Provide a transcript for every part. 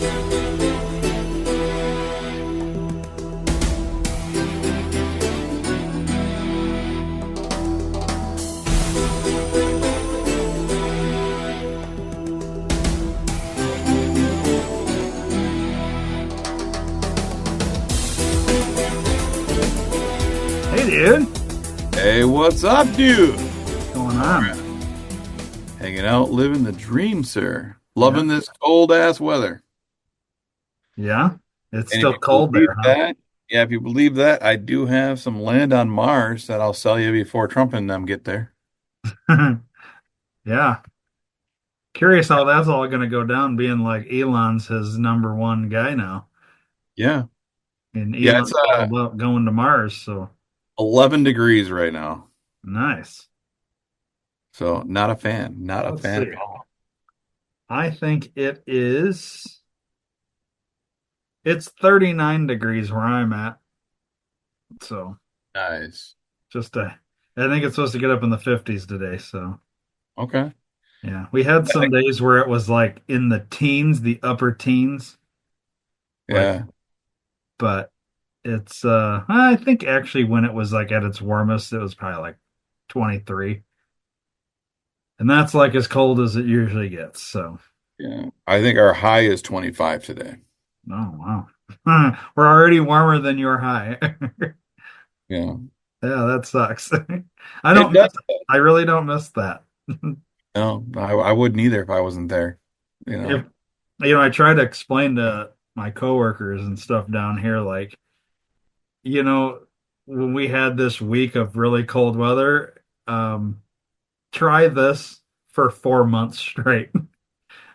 Hey, dude. Hey, what's up, dude? What's going on? Hanging out, living the dream, sir. Yeah. Loving this cold ass weather. Yeah. It's And if still you cold believe there, huh? that, yeah, if you believe that, I do have some land on Mars that I'll sell you before Trump and them get there. Yeah. Curious how that's all going to go down, being like Elon's his number one guy now. Yeah. And Yeah, it's Elon's all about going to Mars. So 11 degrees right now. nice. So not a fan. Not a Let's fan see. at all. I think it's 39 degrees where I'm at. So Nice. I think it's supposed to get up in the 50s today. So Okay. yeah, we had some days where it was like in the teens, the upper teens. Like, Yeah. but it's I think actually when it was like at its warmest, it was probably like 23. And that's like as cold as it usually gets. So, Yeah. I think our high is 25 today. oh wow. We're already warmer than your high. Yeah. Yeah, that sucks. I It don't does. miss I really don't miss that. No, I wouldn't either if I wasn't there. You If know. I try to explain to my coworkers and stuff down here, like, you know, when we had this week of really cold weather, try this for 4 months straight.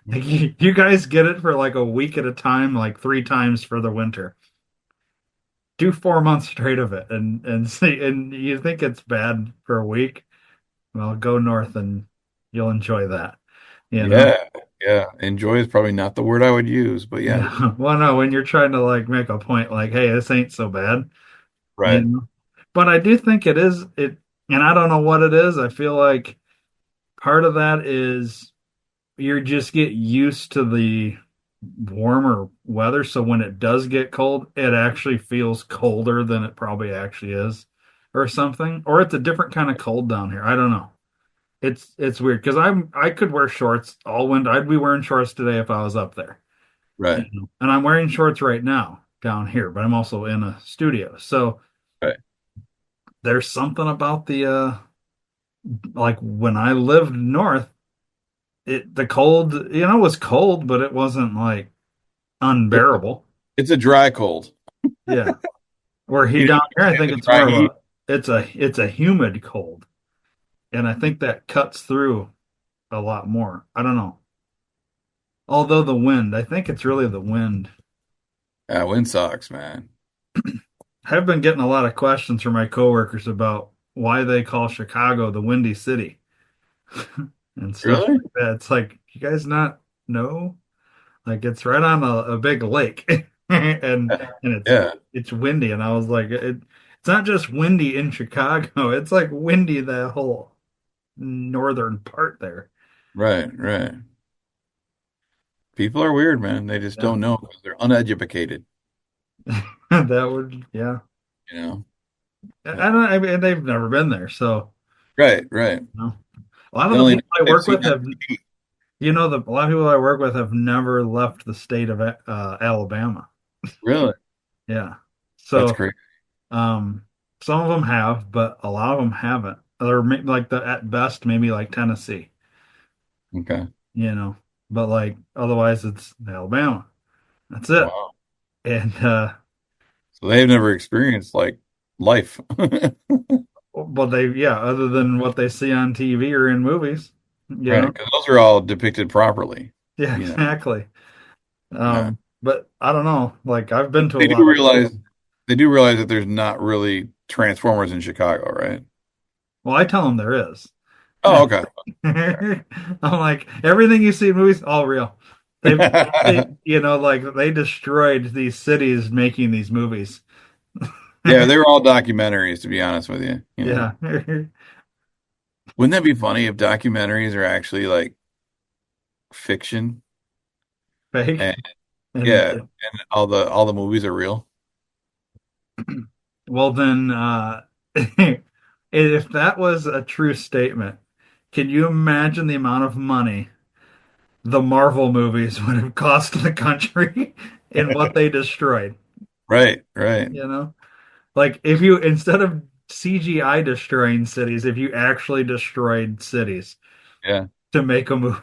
Like you guys get it for like a week at a time, like three times for the winter. Do 4 months straight of it and see, and you think it's bad for a week. Well, go north and you'll enjoy that, you know? Yeah, yeah. Enjoy is probably not the word I would use, but yeah. Yeah. Well, no, when you're trying to like make a point like, hey, this ain't so bad, you Right, know? But I do think it, and I don't know what it is. I feel like part of that is you just get used to the warmer weather. So when it does get cold, it actually feels colder than it probably actually is, or something. Or it's a different kind of cold down here. I don't know. It's weird because I could wear shorts all winter. I'd be wearing shorts today if I was up there. right, And I'm wearing shorts right now down here, but I'm also in a studio. So right. there's something about the like when I lived north, the cold, was cold, but it wasn't like It, unbearable. it's a dry cold. Yeah. Where he You down here, I understand think the it's dry more of heat? it's a humid cold. And I think that cuts through a lot more. I don't know. Although the wind, I think it's really the wind. Yeah, wind sucks, man. I've been getting a lot of questions from my coworkers about why they call Chicago the Windy City and stuff Really? like that. It's like, you guys not know? Like it's right on a big lake and Yeah, it's windy. And I was like, it's not just windy in Chicago, it's like windy the whole northern part there. right, right. People are weird, man. They just Yeah. don't know because they're uneducated, That would, yeah. you know? I don't, I mean, they've never been there. So, Right, right. no. A lot They of the only know people I what they've work seen with on have, TV. a lot of people I work with have never left the state of Alabama. Really? Yeah. That's So, great. um, some of them have, but a lot of them haven't. Or maybe like at best, maybe like Tennessee, Okay. you know, but like otherwise it's Alabama. That's it. Wow. And, So they've never experienced like life. but yeah, other than what they see on TV or in movies, you Right, know? because those are all depicted properly, Yeah, you know. exactly. Yeah. But I don't know. Like I've been to a They do lot of realize shows. they do realize that there's not really Transformers in Chicago, right? Well, I tell them there is. Oh, okay. I'm like, everything you see in movies, all real. Like they destroyed these cities making these movies. Yeah, they were all documentaries, to be honest with you. You know, Yeah. wouldn't that be funny if documentaries are actually like fiction? Fake. And And Yeah, and all the movies are real. well, then, if that was a true statement, can you imagine the amount of money the Marvel movies would have cost the country in what they destroyed? Right, right. You know, like if you instead of CGI destroying cities, if you actually destroyed cities Yeah. to make a movie,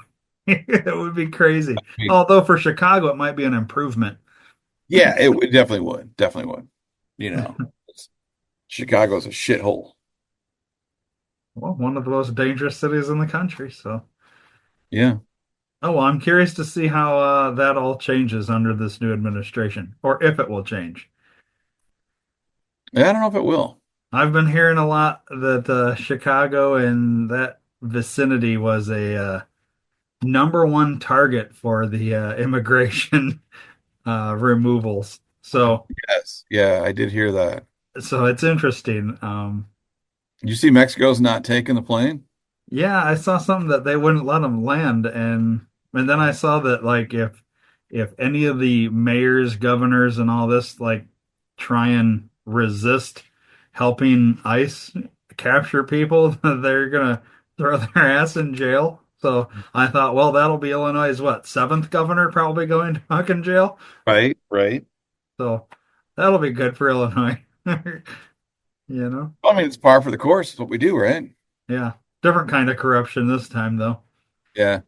it would be crazy. I mean, Although for Chicago, it might be an improvement. yeah, it definitely would. Definitely would. You know, Chicago's a shithole. Well, one of the most dangerous cities in the country. So, Yeah. oh well, I'm curious to see how that all changes under this new administration, or if it will change. Yeah, I don't know if it will. I've been hearing a lot that Chicago and that vicinity was a number one target for the immigration removals. Yes. Yeah, I did hear that. So it's interesting. You see Mexico's not taking the plane? Yeah, I saw something that they wouldn't let them land, and then I saw that like if any of the mayors, governors, and all this like try and resist helping ICE capture people, they're gonna throw their ass in jail. So I thought, well, that'll be Illinois' what, seventh governor probably going to fucking jail. Right, right. So that'll be good for Illinois. You know? I mean, it's par for the course. It's what we do, right? Yeah. Different kind of corruption this time though. Yeah.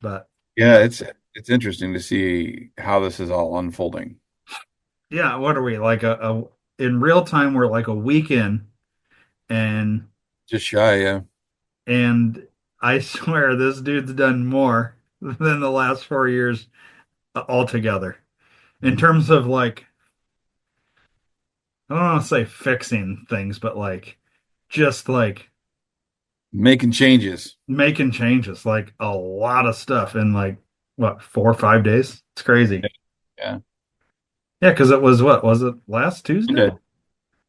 But Yeah, yeah. it's interesting to see how this is all unfolding. Yeah, what are we like in real time we're like a week in and Just shy, yeah. and I swear this dude's done more than the last 4 years altogether in terms of like I don't want to say fixing things, but like just like Making changes. making changes, like a lot of stuff in like what 4 or 5 days. It's crazy. Yeah. Yeah, because it was what was it last Tuesday Monday. or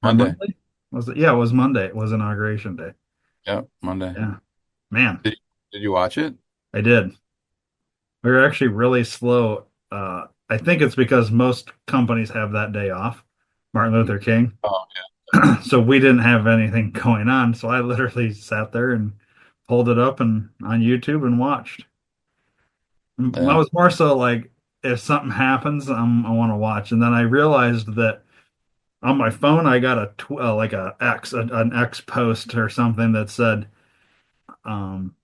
Monday. Monday? Was it? Yeah, it was Monday. It was inauguration day. Yeah, Monday. Yeah, man, Did you watch it? I did. We were actually really slow. I think it's because most companies have that day off, Martin Luther King. Oh, So we didn't have anything going on. So I literally sat there and pulled it up and on YouTube and watched. I yeah. was more so like, if something happens, I want to watch. And then I realized that on my phone, I got like an X post or something that said, um,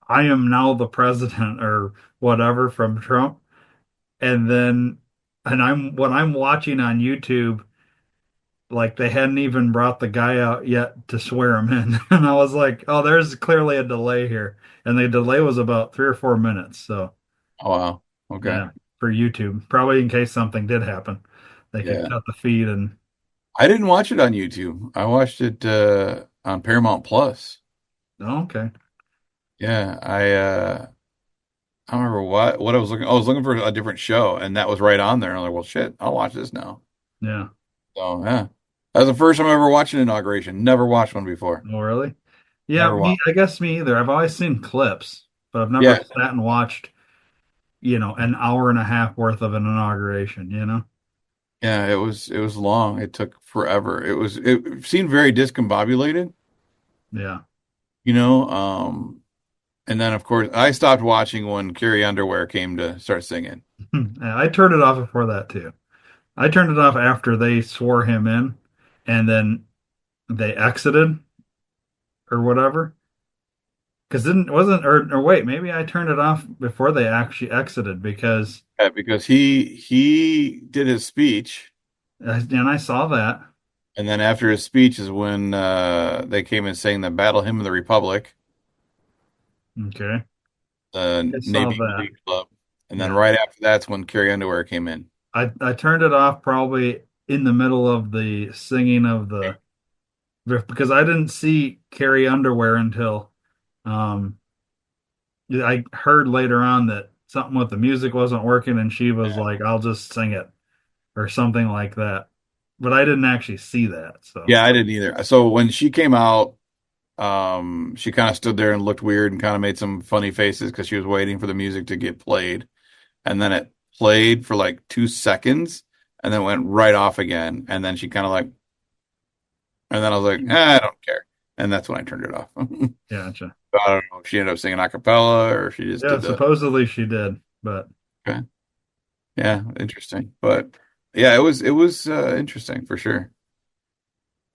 "I am now the president" or whatever from Trump. And then, and I'm when I'm watching on YouTube, like they hadn't even brought the guy out yet to swear him in, and I was like, "Oh, there's clearly a delay here," and the delay was about 3 or 4 minutes. So Oh, wow. Okay. yeah, for YouTube, probably in case something did happen, they could Yeah. cut the feed and. I didn't watch it on YouTube. I watched it on Paramount Plus. Oh, okay, Yeah, I don't remember what I was looking. I was looking for a different show, and that was right on there. I'm like, well, shit, I'll watch this now. yeah. So yeah, that was the first time I ever watched an inauguration. Never watched one before. Oh, really? Yeah, Never me. watched. I guess me either. I've always seen clips, but I've never Yeah, sat and watched, an hour and a half worth of an inauguration. yeah. It was long. It took forever. It seemed very discombobulated. Yeah. You know, and then of course I stopped watching when Carrie Underwear came to start singing. Yeah, I turned it off before that too. I turned it off after they swore him in and then they exited or whatever. Because didn't wasn't or wait, maybe I turned it off before they actually exited because Yeah, because he did his speech, and I saw that. and then after his speech is when they came and sang the Battle Hymn of the Republic, Okay. the I saw Navy that. Glee Club, and then Yeah. right after that's when Carrie Underwear came in. I turned it off probably in the middle of the singing of the because I didn't see Carrie Underwear until um I heard later on that something with the music wasn't working and she was like, I'll just sing it or something like that. But I didn't actually see that. So Yeah, I didn't either. So when she came out, she kind of stood there and looked weird and kind of made some funny faces because she was waiting for the music to get played, and then it played for like 2 seconds and then went right off again. And then she kind of like, and then I was like, I don't care. And that's when I turned it off. Gotcha. I don't know if she ended up singing a cappella or she just Yeah, did the. supposedly she did, but Okay. Yeah, interesting. But yeah, it was interesting for sure.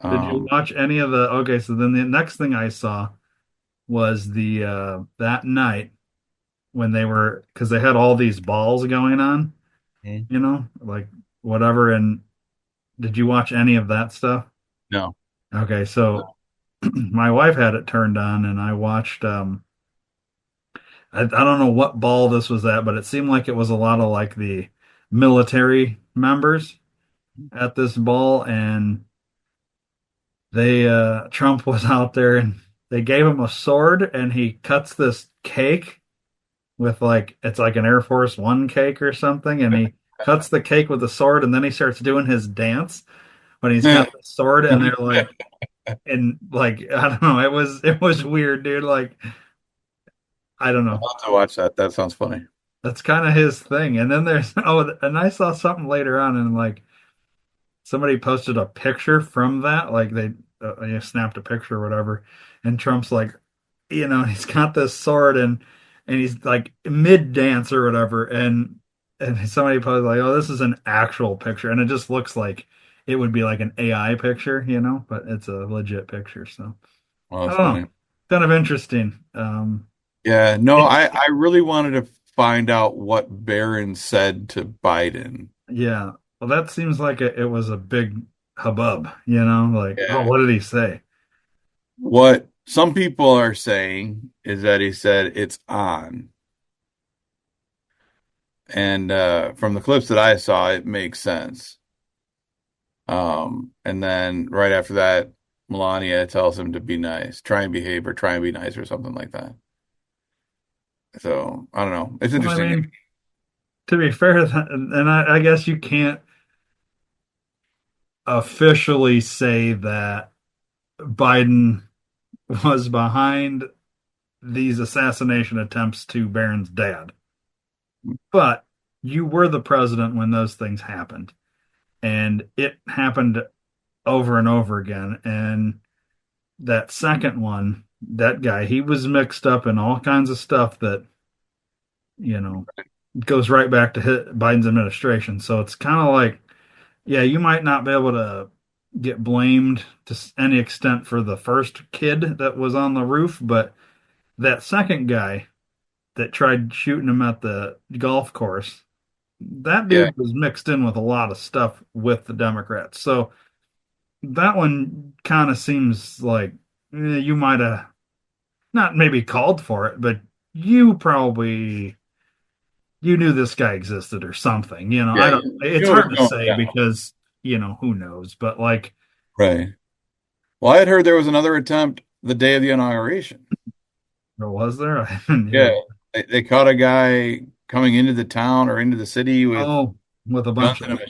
did you Um, watch any of the okay, so then the next thing I saw was the that night when they were because they had all these balls going on, Mhm. like whatever. And did you watch any of that stuff? No. Okay, so my wife had it turned on and I watched I don't know what ball this was at, but it seemed like it was a lot of like the military members at this ball and they Trump was out there and they gave him a sword and he cuts this cake with like it's like an Air Force One cake or something and he cuts the cake with the sword and then he starts doing his dance when he's got the sword and they're like and like I don't know it was weird dude like I don't know I'll have to watch that. That sounds funny. that's kind of his thing and then there's oh and I saw something later on and like somebody posted a picture from that like they snapped a picture or whatever and Trump's like he's got this sword and he's like mid dance or whatever and somebody posted like oh this is an actual picture and it just looks like it would be like an AI picture but it's a legit picture so Well, I that's don't know funny. kind of interesting Yeah, no, it, I really wanted to find out what Barron said to Biden. yeah well that seems like it was a big hubbub like oh Yeah. what did he say What some people are saying is that he said it's on. And from the clips that I saw, it makes sense. And then right after that, Melania tells him to be nice, try and behave or try and be nice or something like that. So I don't know. It's well I interesting. mean to be fair and I guess you can't officially say that Biden was behind these assassination attempts to Barron's dad. But you were the president when those things happened. And it happened over and over again. And that second one, that guy, he was mixed up in all kinds of stuff that, you know, goes right back to Biden's administration. So it's kind of like, yeah, you might not be able to get blamed to any extent for the first kid that was on the roof, but that second guy that tried shooting him at the golf course, that Yeah, dude was mixed in with a lot of stuff with the Democrats. So that one kind of seems like you might have not maybe called for it, but you probably you knew this guy existed or something. yeah. I don't. You It's know hard what's to going say down. because who knows. But like, Right. Well, I had heard there was another attempt the day of the inauguration. or was there? I didn't Yeah. hear. They caught a guy coming into the town or into the city with Oh, with a guns bunch and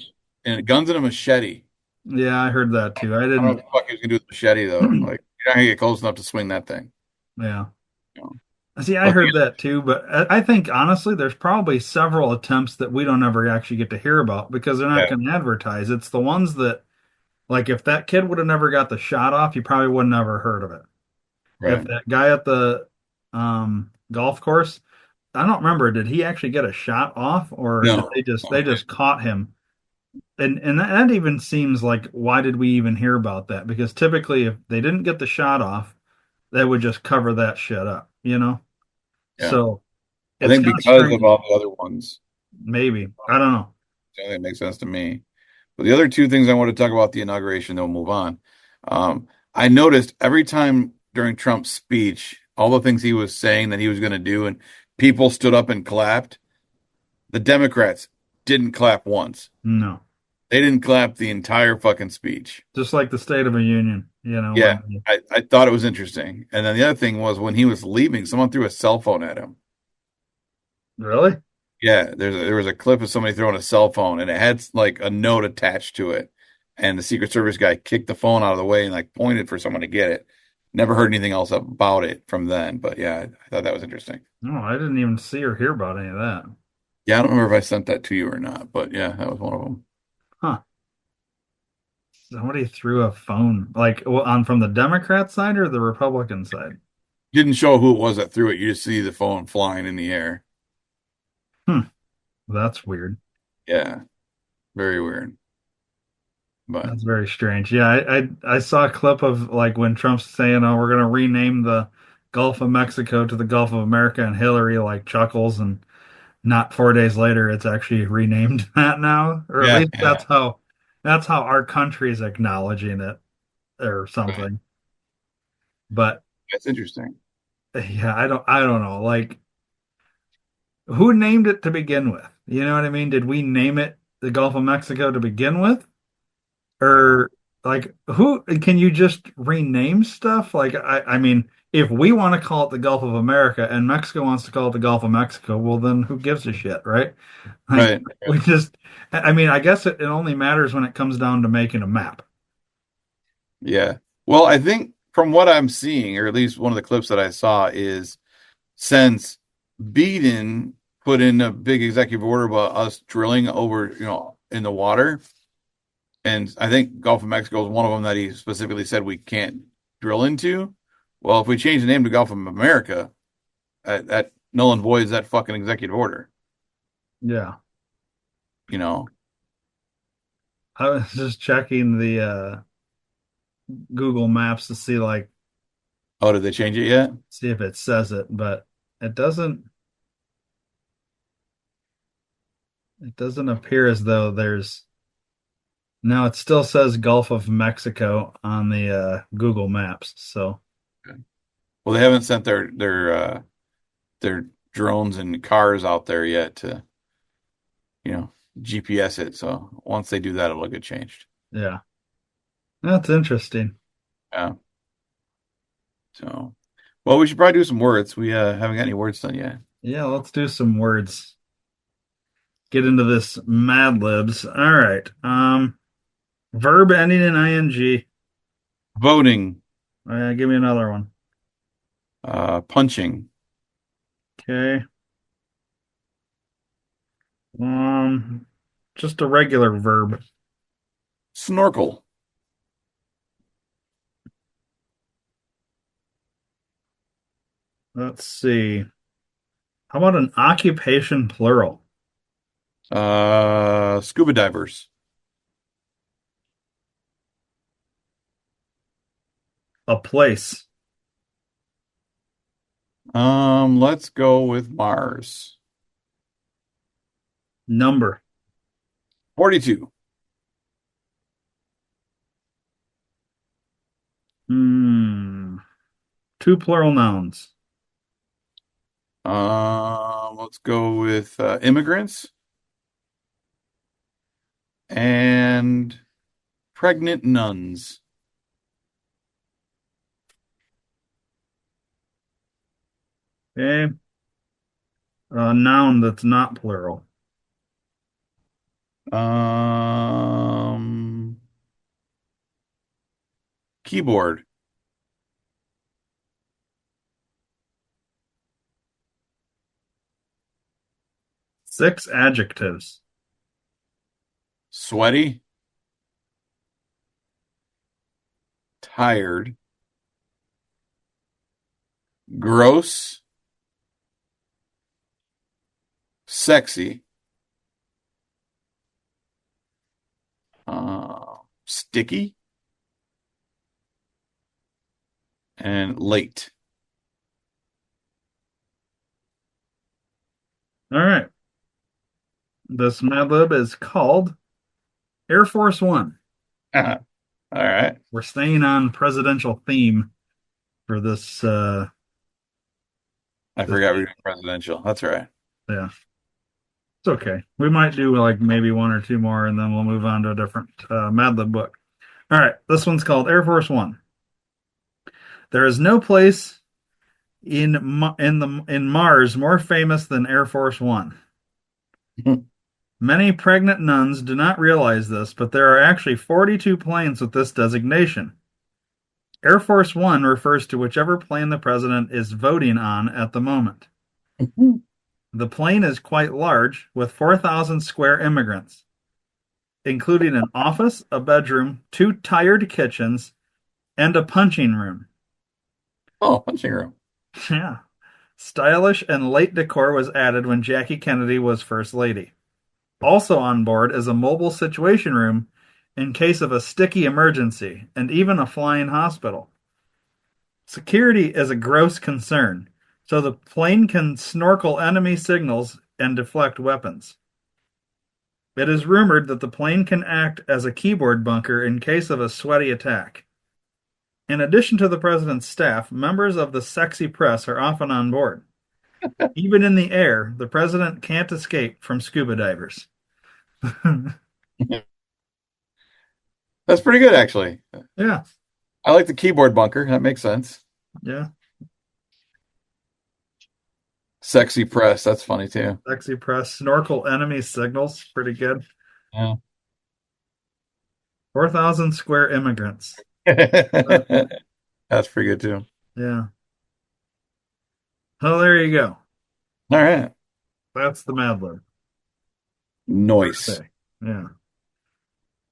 of guns and a machete. yeah, I heard that too. I I don't know didn't. what the fuck he was gonna do with the machete though. Like you're not gonna get close enough to swing that thing. Yeah. You know? See, I But heard that too, but I think honestly, there's probably several attempts that we don't ever actually get to hear about because they're not yeah, going to advertise. It's the ones that, like, if that kid would have never got the shot off, you probably would not ever heard of it. If right. that guy at the golf course, I don't remember, did he actually get a shot off, or did No, they just no, they just caught him? And that even seems like why did we even hear about that? Because typically, if they didn't get the shot off, they would just cover that shit up. yeah. So. I It's think kind of because of strange. all the other ones, Maybe. I don't know. the only thing that makes sense to me. But the other two things I want to talk about the inauguration, then we'll move on. I noticed every time during Trump's speech, all the things he was saying that he was going to do, and people stood up and clapped. The Democrats didn't clap once. No. They didn't clap the entire fucking speech. Just like the State of a Union, Yeah, when I thought it was interesting. And then the other thing was when he was leaving, someone threw a cell phone at him. really? Yeah, there was a clip of somebody throwing a cell phone, and it had like a note attached to it. And the Secret Service guy kicked the phone out of the way and like pointed for someone to get it. Never heard anything else about it from then. But yeah, I thought that was interesting. No, I didn't even see or hear about any of that. Yeah, I don't remember if I sent that to you or not, but yeah, that was one of them. Huh. Somebody threw a phone, like on from the Democrat side or the Republican side? Didn't show who it was that threw it. You just see the phone flying in the air. Hmm. That's weird. Yeah, very weird. But That's very strange. Yeah, I saw a clip of like when Trump's saying, "Oh, we're going to rename the Gulf of Mexico to the Gulf of America," and Hillary like chuckles, and not 4 days later, it's actually renamed that now, or at yeah, least yeah, that's how our country is acknowledging it or right. something. But That's interesting. yeah, I don't know. Like, who named it to begin with? You know what I mean? Did we name it the Gulf of Mexico to begin with? Or like who can you just rename stuff? Like I mean, if we want to call it the Gulf of America and Mexico wants to call it the Gulf of Mexico, well then who gives a shit, right? Like Right. we just I mean, I guess it only matters when it comes down to making a map. Yeah. Well, I think from what I'm seeing, or at least one of the clips that I saw, is since Biden put in a big executive order about us drilling over, in the water, and I think Gulf of Mexico is one of them that he specifically said we can't drill into. Well, if we change the name to Gulf of America, that null and voids that fucking executive order. Yeah. You know? I was just checking the Google Maps to see like Oh, did they change it yet? see if it says it, but it doesn't it doesn't appear as though there's no, it still says Gulf of Mexico on the Google Maps. So, Well, they haven't sent their drones and cars out there yet to, you know, GPS it. So once they do that, it'll get changed. yeah, that's interesting. Yeah. So, well, we should probably do some words. We haven't got any words done yet. Yeah, let's do some words. Get into this Mad Libs. All right. Verb ending in ing. Voting, Give me another one. punching, Okay. Um, just a regular verb. snorkel, Let's see. How about an occupation plural? scuba divers. A place. Let's go with Mars. Number. 42. Hmm. Two plural nouns. Let's go with immigrants and pregnant nuns. Okay. A noun that's not plural. Um, keyboard, Six adjectives. sweaty, tired, gross, sexy, sticky, and late. All right. This Mad Lib is called Air Force One. All right. We're staying on presidential theme for I this forgot we week. were doing presidential. That's all right. Yeah, it's okay. We might do like maybe one or two more, and then we'll move on to a different Mad Lib book. All right, this one's called Air Force One. There is no place in Mars more famous than Air Force One. Many pregnant nuns do not realize this, but there are actually 42 planes with this designation. Air Force One refers to whichever plane the president is voting on at the moment. The plane is quite large, with 4,000 square immigrants, including an office, a bedroom, two tired kitchens, and a punching room. Oh, punching room. Yeah. Stylish and late decor was added when Jackie Kennedy was First Lady. Also on board is a mobile situation room in case of a sticky emergency, and even a flying hospital. Security is a gross concern, so the plane can snorkel enemy signals and deflect weapons. It is rumored that the plane can act as a keyboard bunker in case of a sweaty attack. In addition to the president's staff, members of the sexy press are often on board. Even in the air, the president can't escape from scuba divers. That's pretty good, actually. Yeah, I like the keyboard bunker. That makes sense. yeah. Sexy press. That's funny too. Sexy press. Snorkel enemy signals. Pretty good. Yeah. 4,000 square immigrants. Uh, That's pretty good too. yeah. Oh, there you go. All right. That's the Mad Lib. Noise. Okay.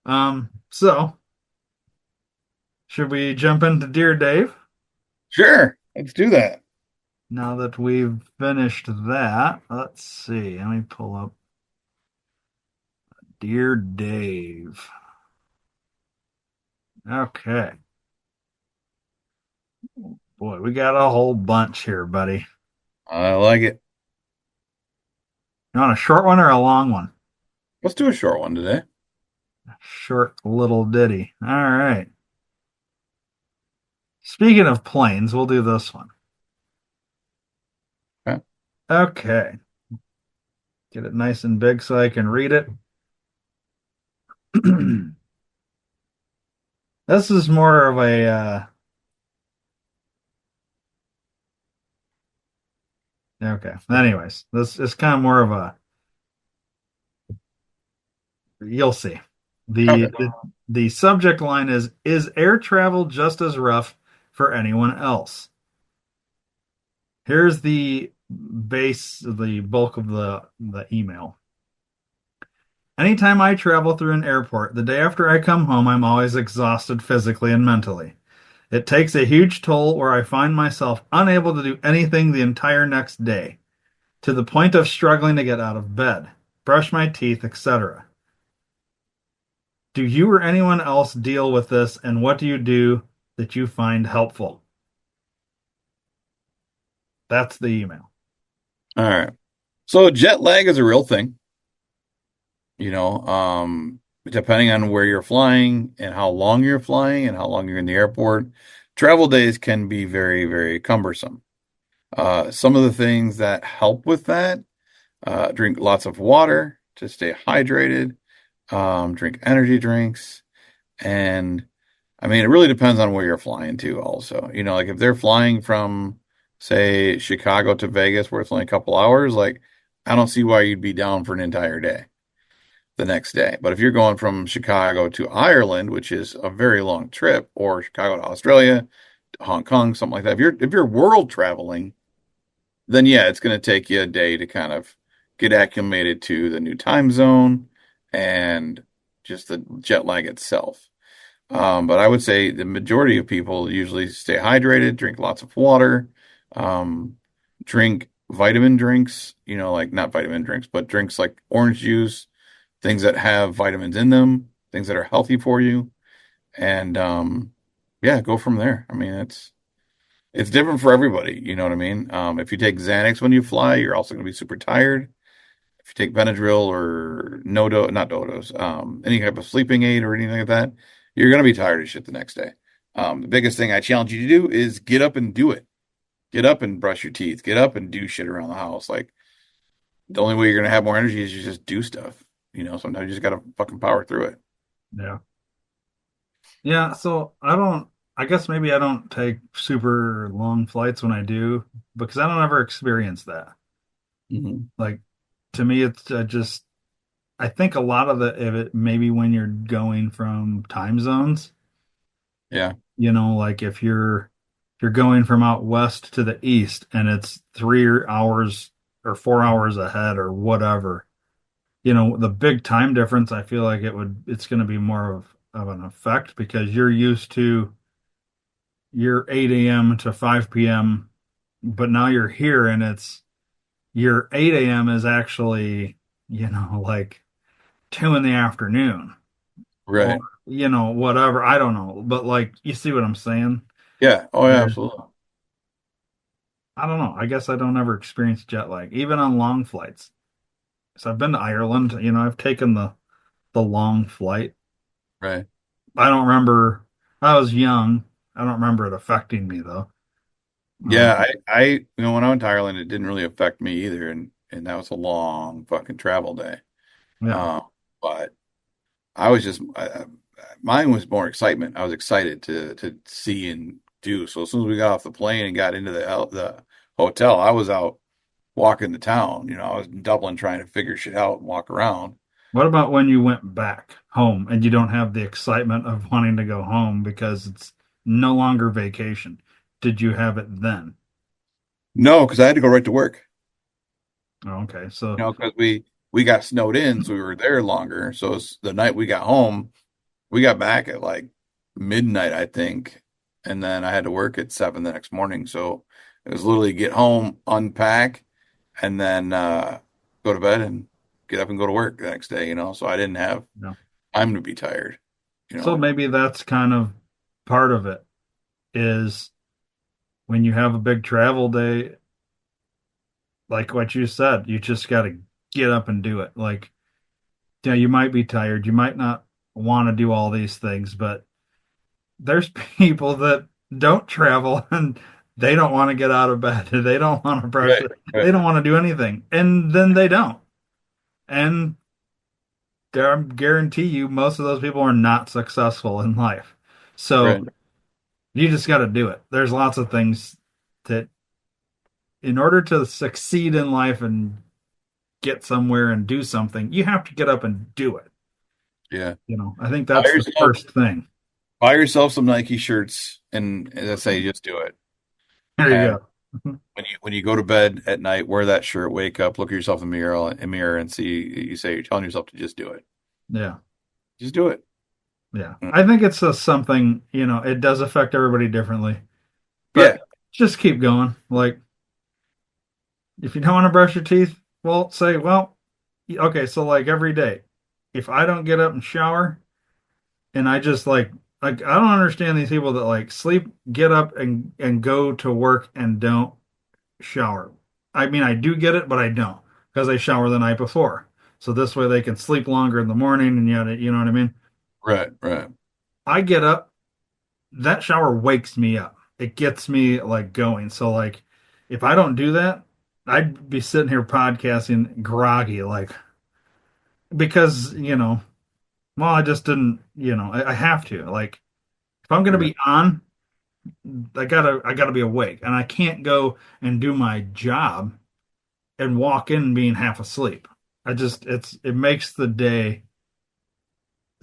Yeah. So should we jump into Dear Dave? Sure. Let's do that. Now that we've finished that, let's see. Let me pull up Dear Dave. Okay. Boy, we got a whole bunch here, buddy. I like it. You want a short one or a long one? Let's do a short one today. Short little ditty. All right. Speaking of planes, we'll do this one. Okay. Okay. Get it nice and big so I can read it. This is more of a okay. Anyways, this is kind of more of a you'll see. The, Okay. the the subject line is air travel just as rough for anyone else? Here's the bulk of the email. Anytime I travel through an airport, the day after I come home, I'm always exhausted physically and mentally. It takes a huge toll where I find myself unable to do anything the entire next day, to the point of struggling to get out of bed, brush my teeth, etc. Do you or anyone else deal with this, and what do you do that you find helpful? That's the email. All right. So jet lag is a real thing, depending on where you're flying and how long you're flying and how long you're in the airport, travel days can be very, very cumbersome. Some of the things that help with that, drink lots of water to stay hydrated, drink energy drinks, and I mean, it really depends on where you're flying to also. Like if they're flying from, say, Chicago to Vegas, where it's only a couple hours, like I don't see why you'd be down for an entire day the next day. But if you're going from Chicago to Ireland, which is a very long trip, or Chicago to Australia, to Hong Kong, something like that, if you're world traveling, then yeah, it's going to take you a day to kind of get acclimated to the new time zone and just the jet lag itself. But I would say the majority of people usually stay hydrated, drink lots of water, um, drink vitamin drinks, like not vitamin drinks, but drinks like orange juice, things that have vitamins in them, things that are healthy for you. And yeah, go from there. I mean, it's different for everybody, you know what I mean? If you take Xanax when you fly, you're also going to be super tired. If you take Benadryl or Nodo, not Dodos, any type of sleeping aid or anything like that, you're going to be tired as shit the next day. The biggest thing I challenge you to do is get up and do it. Get up and brush your teeth. Get up and do shit around the house. Like the only way you're going to have more energy is you just do stuff. Sometimes you just got to fucking power through it. Yeah. Yeah, so I guess maybe I don't take super long flights when I do because I don't ever experience that. Hmm. Like to me, it's just I think a lot of it maybe when you're going from time zones, Yeah. like if you're going from out west to the east and it's 3 hours, or 4 hours ahead or whatever. The big time difference, I feel like it's going to be more of an effect because you're used to your 8 a.m. to 5 p.m., but now you're here and it's your 8 a.m. is actually, like 2 in the afternoon or, Right. whatever. I don't know. But like, you see what I'm saying? Yeah. Oh, yeah, There, absolutely. I don't know. I guess I don't ever experience jet lag, even on long flights. So I've been to Ireland, I've taken the long flight. Right. I don't remember, I was young. I don't remember it affecting me though. Yeah, Um, when I went to Ireland, it didn't really affect me either, and that was a long fucking travel day. yeah, But I was just, mine was more excitement. I was excited to see and do. So as soon as we got off the plane and got into the hotel, I was out walking the town. I was in Dublin trying to figure shit out and walk around. what about when you went back home and you don't have the excitement of wanting to go home because it's no longer vacation? Did you have it then? No, because I had to go right to work. Oh, okay. So, Because we got snowed in, so we were there longer. So it's the night we got home, we got back at like midnight, I think, and then I had to work at 7 the next morning. So it was literally get home, unpack, and then go to bed and get up and go to work the next day. So I didn't have no. time to be tired. You So know, maybe that's kind of part of it is when you have a big travel day, like what you said, you just got to get up and do it. Like, yeah, you might be tired, you might not want to do all these things, but there's people that don't travel and they don't want to get out of bed. They don't want to brush right, it. right, They don't want to do anything. And then they don't. And I guarantee you, most of those people are not successful in life. So right. you just got to do it. There's lots of things that, in order to succeed in life and get somewhere and do something, you have to get up and do it. Yeah. I think Buy that's the yourself, first thing. buy yourself some Nike shirts, and as I say, just do it. There you And go. when you go to bed at night, wear that shirt, wake up, look at yourself in the mirror and see you say you're telling yourself to just do it. Yeah. Just do it. Yeah. I think it's something, it does affect everybody differently, but Yeah, just keep going. Like, if you don't want to brush your teeth, well, say, well, okay, so like every day, if I don't get up and shower and I just like I don't understand these people that like sleep, get up and go to work and don't shower. I mean, I do get it, but I don't because they shower the night before. So this way they can sleep longer in the morning and yet, you know what I mean? right, right. I get up, that shower wakes me up. It gets me like going. So like if I don't do that, I'd be sitting here podcasting groggy, like because, well, I just didn't, I have to. Like if I'm gonna Right. be on, I gotta be awake. And I can't go and do my job and walk in being half asleep. It makes the day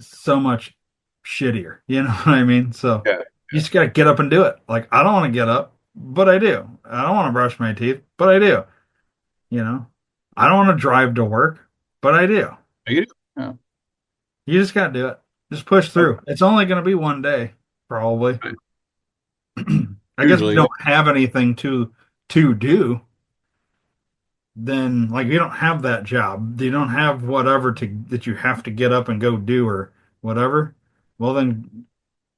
so much shittier. You know what I mean? So Yeah, you just got to get up and do it. Like, I don't want to get up, but I do. I don't want to brush my teeth, but I do. You know, I don't want to drive to work, but I do. you do. Yeah. You just got to do it. Just push Okay. through. It's only going to be one day, probably. Right. I guess if you Usually, don't have anything to do, then like if you don't have that job, you don't have whatever to that you have to get up and go do or whatever. Well, then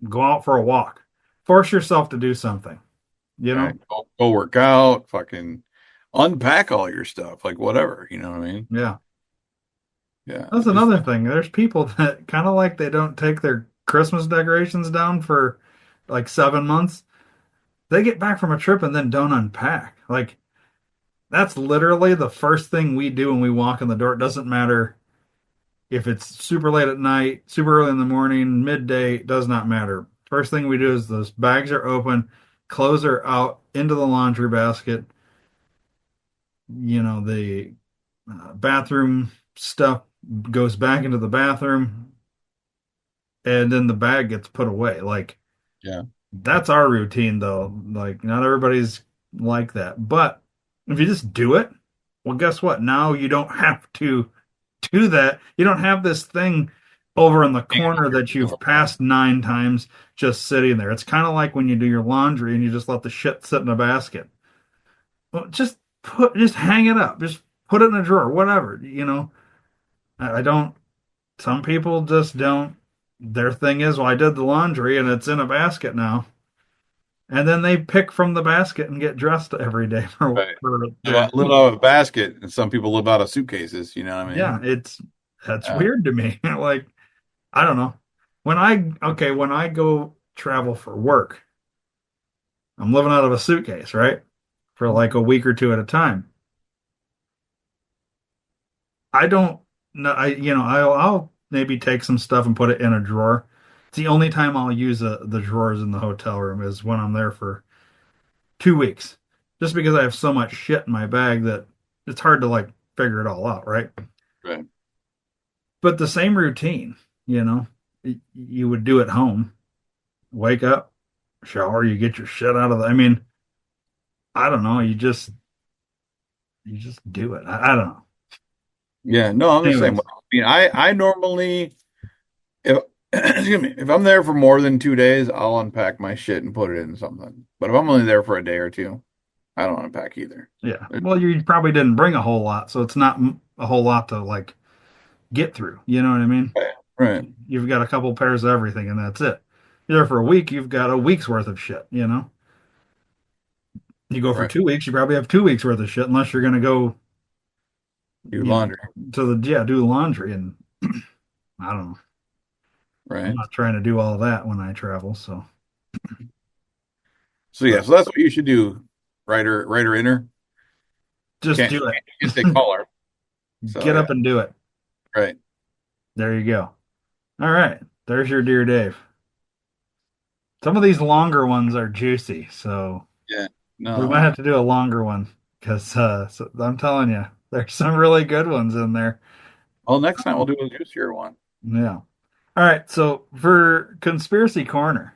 go out for a walk. Force yourself to do something, you know? right. Go work out, fucking unpack all your stuff, like whatever. You know what I mean? Yeah. Yeah. That's Just another thing. There's people that kind of like they don't take their Christmas decorations down for like 7 months. They get back from a trip and then don't unpack. Like that's literally the first thing we do when we walk in the door. It doesn't matter if it's super late at night, super early in the morning, midday, it does not matter. First thing we do is those bags are open, clothes are out into the laundry basket. The bathroom stuff goes back into the bathroom, and then the bag gets put away. Like yeah. that's our routine, though. Like not everybody's like that, but if you just do it, Well, guess what? Now you don't have to do that. You don't have this thing over in the corner that you've passed 9 times just sitting there. It's kind of like when you do your laundry and you just let the shit sit in a basket. Well, just hang it up. Just put it in a drawer, whatever. I don't, some people just don't. Their thing is, well, I did the laundry and it's in a basket now. And then they pick from the basket and get dressed every day Right. for their Live out of a basket, and some people live out of suitcases. You know what I yeah, mean? that's Uh, weird to me. Like, I don't know. When I go travel for work, I'm living out of a suitcase, right? For like a week or two at a time. I don't know. I'll maybe take some stuff and put it in a drawer. It's the only time I'll use the drawers in the hotel room is when I'm there for 2 weeks, just because I have so much shit in my bag that it's hard to like figure it all out, right? right. But the same routine, you would do at home. Wake up, shower, you get your shit out of the. I mean, I don't know. You just do it. I don't know. Yeah. No, I'm the same way. Anyways, I mean, I normally, if excuse me, if I'm there for more than 2 days, I'll unpack my shit and put it in something. But if I'm only there for a day or two, I don't unpack either. yeah. Well, you probably didn't bring a whole lot, so it's not a whole lot to like get through. You know what I mean? Right. Right. You've got a couple pairs of everything, and that's it. You're there for a week, you've got a week's worth of shit. You go for Right. 2 weeks, you probably have 2 weeks worth of shit, unless you're going to go, Do you know, laundry. to the yeah, do the laundry, and I don't know. I'm Right. not trying to do all that when I travel, so So yeah, but so that's what you should do. Writer inner. just do Can't say it. caller. So Get yeah. up and do it. Right. There you go. All right. There's your Dear Dave. Some of these longer ones are juicy, so Yeah. we might No. have to do a longer one because I'm telling you, there's some really good ones in there. Well, next time we'll do a juicier one. Yeah. All right. So for Conspiracy Corner,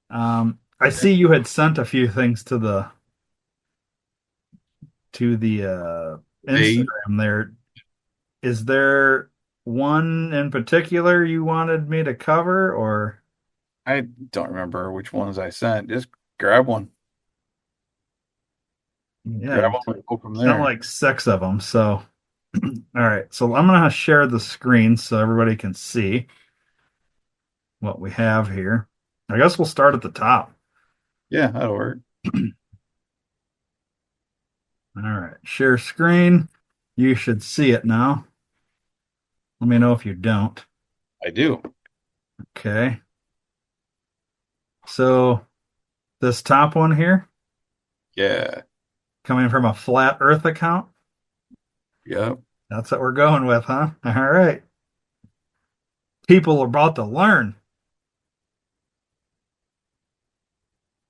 I Okay. see you had sent a few things to the They, Instagram there. Is there one in particular you wanted me to cover, or I don't remember which ones I sent. Just grab one. yeah, Grab you one and go from sent there. like 6 of them. So all right, so I'm gonna share the screen so everybody can see what we have here. I guess we'll start at the top. Yeah, that'll work. All right, share screen. You should see it now. Let me know if you don't. I do. Okay. So this top one here, Yeah. coming from a flat Earth account. Yep. That's what we're going with, huh? All right. People are about to learn.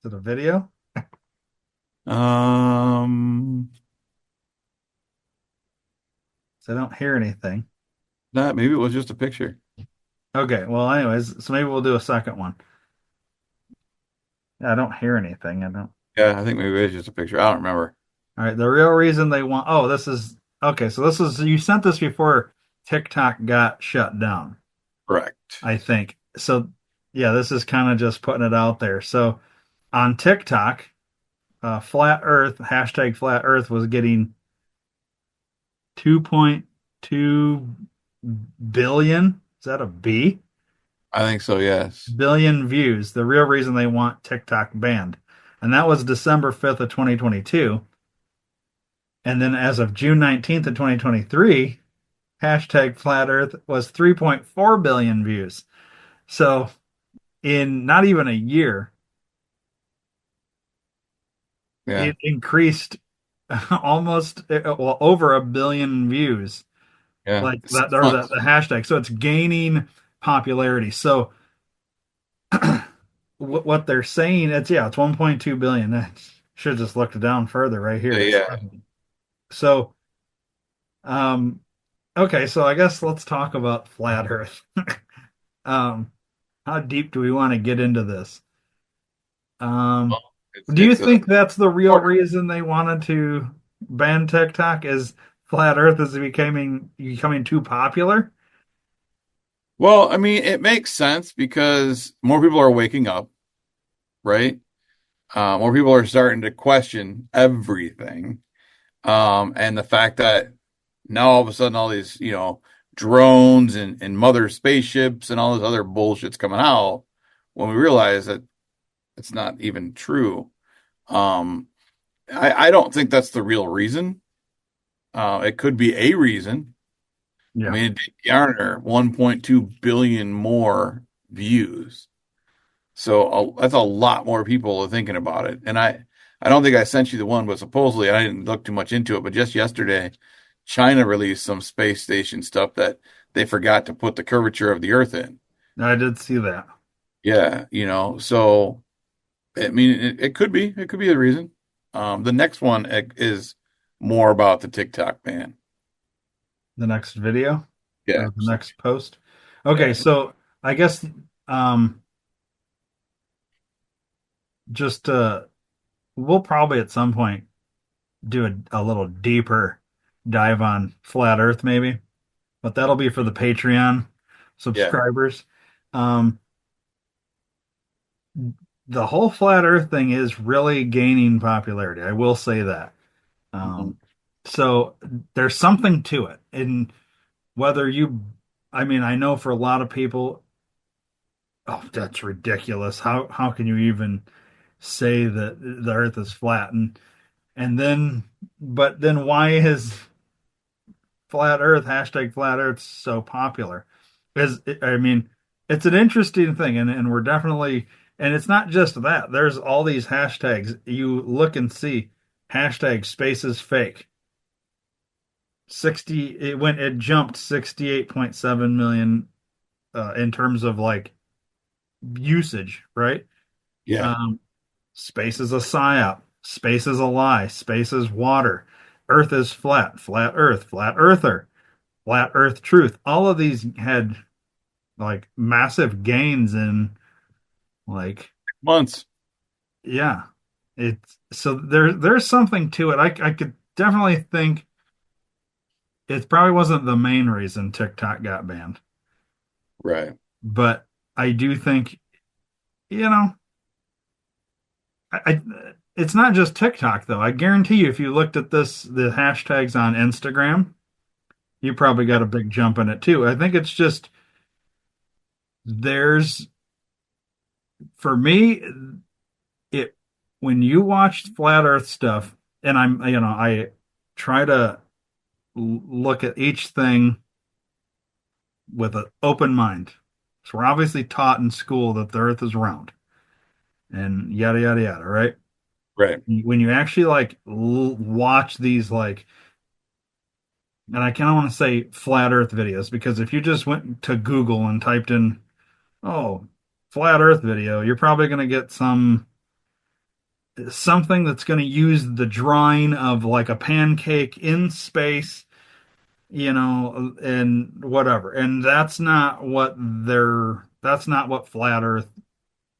Is it a video? Um, So I don't hear anything. Not maybe it was just a picture. Okay. Well, anyways, so maybe we'll do a second one. Yeah, I don't hear anything. I don't. Yeah, I think maybe it was just a picture. I don't remember. All right. The real reason they want. Oh, this is okay. So this is you sent this before TikTok got shut down, Correct. I think. So yeah, this is kind of just putting it out there. So on TikTok, flat Earth hashtag flat Earth was getting 2.2 billion. Is that a B? I think so, yes. Billion views. The real reason they want TikTok banned. And that was December 5th of 2022. And then as of June 19th of 2023, hashtag flat earth was 3.4 billion views. So in not even a year, Yeah. it increased almost well over a billion views. Yeah. Like that, 6 or months. the hashtag. So it's gaining popularity. So what they're saying, it's 1.2 billion. I should have just looked down further right here. It's Yeah. so um okay, so I guess let's talk about flat Earth. Um, how deep do we want to get into this? Um, Well, do you it's a think that's the real important. reason they wanted to? ban TikTok as flat Earth is becoming too popular? Well, I mean, it makes sense because more people are waking up, right? More people are starting to question everything. And the fact that now all of a sudden all these, drones and mother spaceships and all this other bullshit's coming out when we realize that it's not even true. Um, I don't think that's the real reason. It could be a reason. I Yeah. mean, it did garner 1.2 billion more views. So that's a lot more people are thinking about it. And I don't think I sent you the one, but supposedly I didn't look too much into it. But just yesterday, China released some space station stuff that they forgot to put the curvature of the Earth in. I did see that. Yeah, so I mean, it could be the reason. The next one is more about the TikTok ban. The next video Yeah, or the so next post. Okay, yeah, so I guess um just we'll probably at some point do a little deeper dive on flat Earth maybe, but that'll be for the Patreon yeah. subscribers. Um the whole flat Earth thing is really gaining popularity. I will say that. Mhm. Um so there's something to it. And whether you I mean, I know for a lot of people, oh, that's ridiculous. How can you even say that the Earth is flat? And then, but then why is flat Earth hashtag flat Earth so popular? Is I mean, it's an interesting thing, and we're definitely, and it's not just that. There's all these hashtags. You look and see hashtag space is fake. it jumped 68.7 million in terms of like usage, right? Yeah. Um, Space is a psyop. Space is a lie. Space is water. Earth is flat. Flat Earth. Flat Earther. Flat Earth truth. All of these had like massive gains in like Months. yeah. It's so there's something to it. I could definitely think it probably wasn't the main reason TikTok got banned, Right. but I do think you know I it's not just TikTok though. I guarantee you if you looked at the hashtags on Instagram, you probably got a big jump in it too. I think it's just there's for me it when you watch flat Earth stuff, and I try to look at each thing with an open mind. So we're obviously taught in school that the Earth is round and yada yada yada, right? Right. When you actually like watch these like, and I kind of want to say flat Earth videos because if you just went to Google and typed in oh, flat Earth video, you're probably going to get something that's going to use the drawing of like a pancake in space, and whatever. And that's not what flat Earth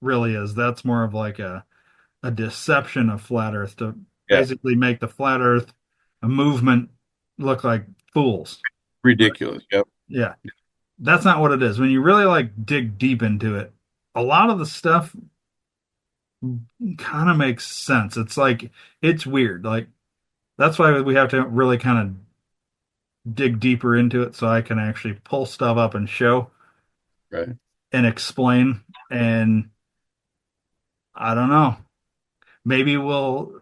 really is. That's more of like a deception of flat Earth to Yeah. basically make the flat Earth a movement look like fools. But Ridiculous. Yep. yeah, that's not what it is. When you really like dig deep into it, a lot of the stuff kind of makes sense. It's like it's weird. Like that's why we have to really kind of dig deeper into it so I can actually pull stuff up and show Right. and explain. And I don't know. Maybe we'll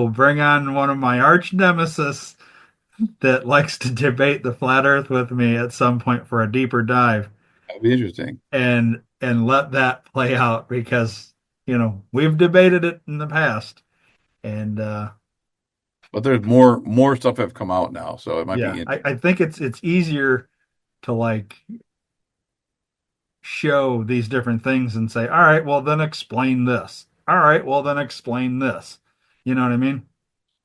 bring on one of my arch nemesis that likes to debate the flat earth with me at some point for a deeper dive That'd be interesting. and let that play out because we've debated it in the past and But there's more stuff have come out now, so it might yeah, be I think it's easier to like show these different things and say, all right, well then explain this. All right, well then explain this. You know what I mean?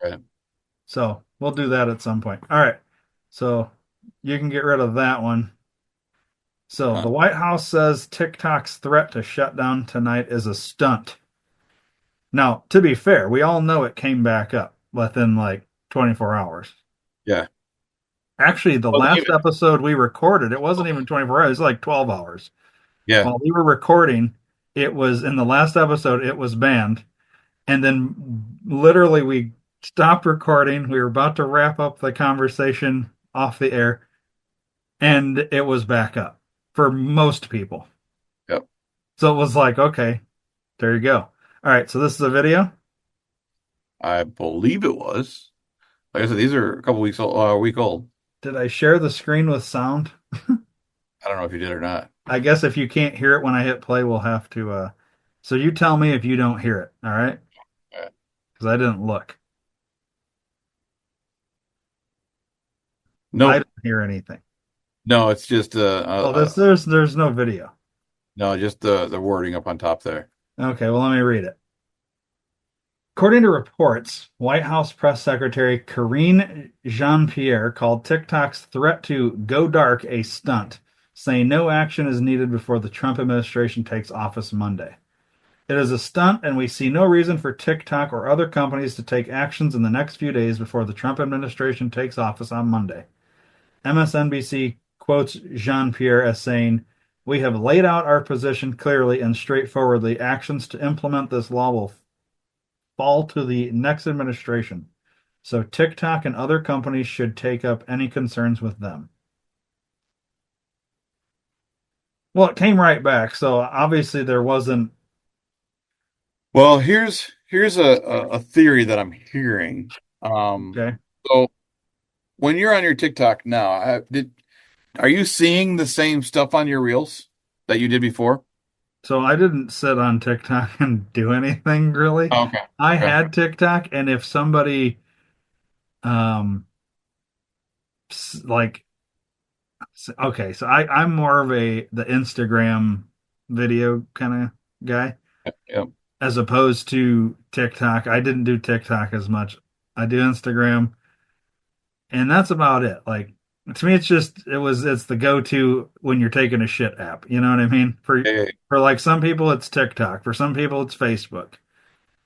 right. So we'll do that at some point. All right. So you can get rid of that one. So the Huh. White House says TikTok's threat to shut down tonight is a stunt. Now, to be fair, we all know it came back up within like 24 hours. Yeah. Actually, the Wasn't last even. episode we recorded, it wasn't even 24 hours, it was like 12 hours. Yeah. While we were recording, it was in the last episode, it was banned. And then literally we stopped recording. We were about to wrap up the conversation off the air, and it was back up for most people. Yep. So it was like, okay, there you go. All right, so this is a video. I believe it was. Like I said, these are a couple weeks old, a week old. Did I share the screen with sound? I don't know if you did or not. I guess if you can't hear it when I hit play, we'll have to so you tell me if you don't hear it, all right? Yeah. Because I didn't look. I Nope. didn't hear anything. No, it's just Oh, this there's no video. no, just the wording up on top there. Okay, well let me read it. According to reports, White House Press Secretary Karine Jean-Pierre called TikTok's threat to go dark a stunt, saying no action is needed before the Trump administration takes office Monday. It is a stunt, and we see no reason for TikTok or other companies to take actions in the next few days before the Trump administration takes office on Monday. MSNBC quotes Jean-Pierre as saying, "We have laid out our position clearly and straightforwardly. Actions to implement this law will fall to the next administration. So TikTok and other companies should take up any concerns with them." Well, it came right back. So obviously there wasn't. Well, here's a theory that I'm hearing. Um, Okay. so when you're on your TikTok now, are you seeing the same stuff on your reels that you did before? So I didn't sit on TikTok and do anything really. Oh, okay. I Okay. had TikTok, and if somebody um like okay, so I'm more of the Instagram video kind of guy Yep. as opposed to TikTok. I didn't do TikTok as much. I do Instagram, and that's about it. Like to me, it's the go-to when you're taking a shit app. You know what I mean? Yeah, For like some people, it's TikTok. For some people, it's Facebook.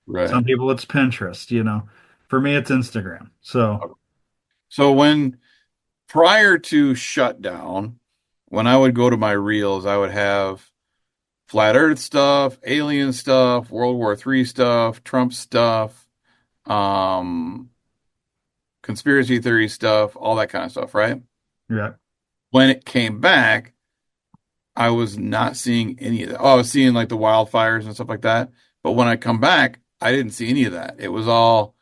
right. Some people, it's Pinterest. For me, it's Instagram. So Okay. So when prior to shutdown, when I would go to my reels, I would have flat Earth stuff, alien stuff, World War III stuff, Trump stuff, um, conspiracy theory stuff, all that kind of stuff, right? yeah, When it came back, I was not seeing any of that. Oh, I was seeing like the wildfires and stuff like that. But when I come back, I didn't see any of that. It was all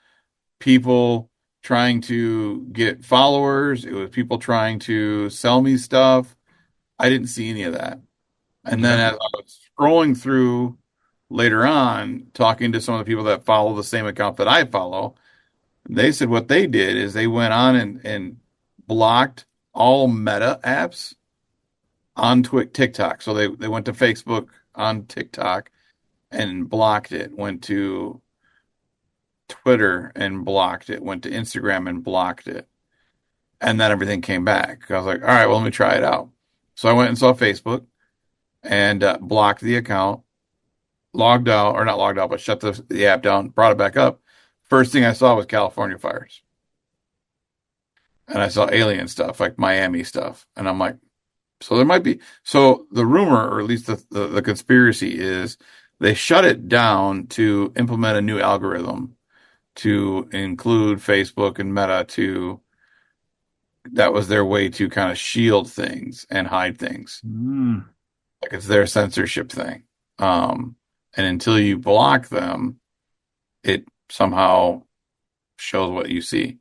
people trying to get followers. It was people trying to sell me stuff. I didn't see any of that. And then okay. as I was scrolling through later on, talking to some of the people that follow the same account that I follow, they said what they did is they went on and blocked all Meta apps on TikTok. So they went to Facebook on TikTok and blocked it, went to Twitter and blocked it, went to Instagram and blocked it. And then everything came back. I was like, all right, well, let me try it out. So I went and saw Facebook and blocked the account, logged out, or not logged out, but shut the app down, brought it back up. First thing I saw was California fires. And I saw alien stuff, like Miami stuff. And I'm like, so there might be. So the rumor, or at least the conspiracy is they shut it down to implement a new algorithm to include Facebook and Meta to that was their way to kind of shield things and hide things. Mm, Like it's their censorship thing. Um, and until you block them, it somehow shows what you see.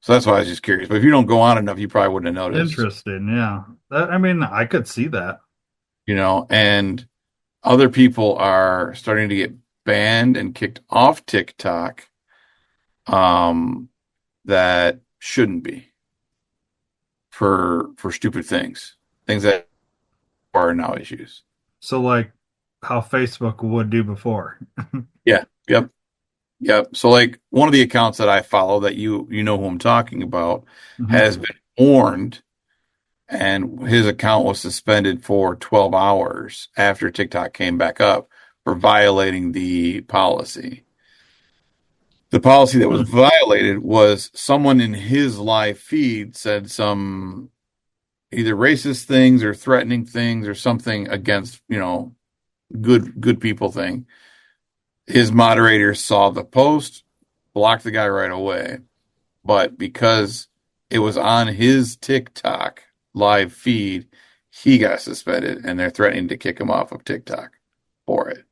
So that's why I was just curious. But if you don't go on enough, you probably wouldn't have noticed, interesting. Yeah. I mean, I could see that. and other people are starting to get banned and kicked off TikTok, um, that shouldn't be for stupid things that are now issues. So like how Facebook would do before. Yeah. Yep. Yep. So like one of the accounts that I follow that you know who I'm talking about Mhm. has been warned and his account was suspended for 12 hours after TikTok came back up for violating the policy. The policy that was Hmm. violated was someone in his live feed said some either racist things or threatening things or something against, good people thing. His moderator saw the post, blocked the guy right away. But because it was on his TikTok live feed, he got suspended and they're threatening to kick him off of TikTok for it.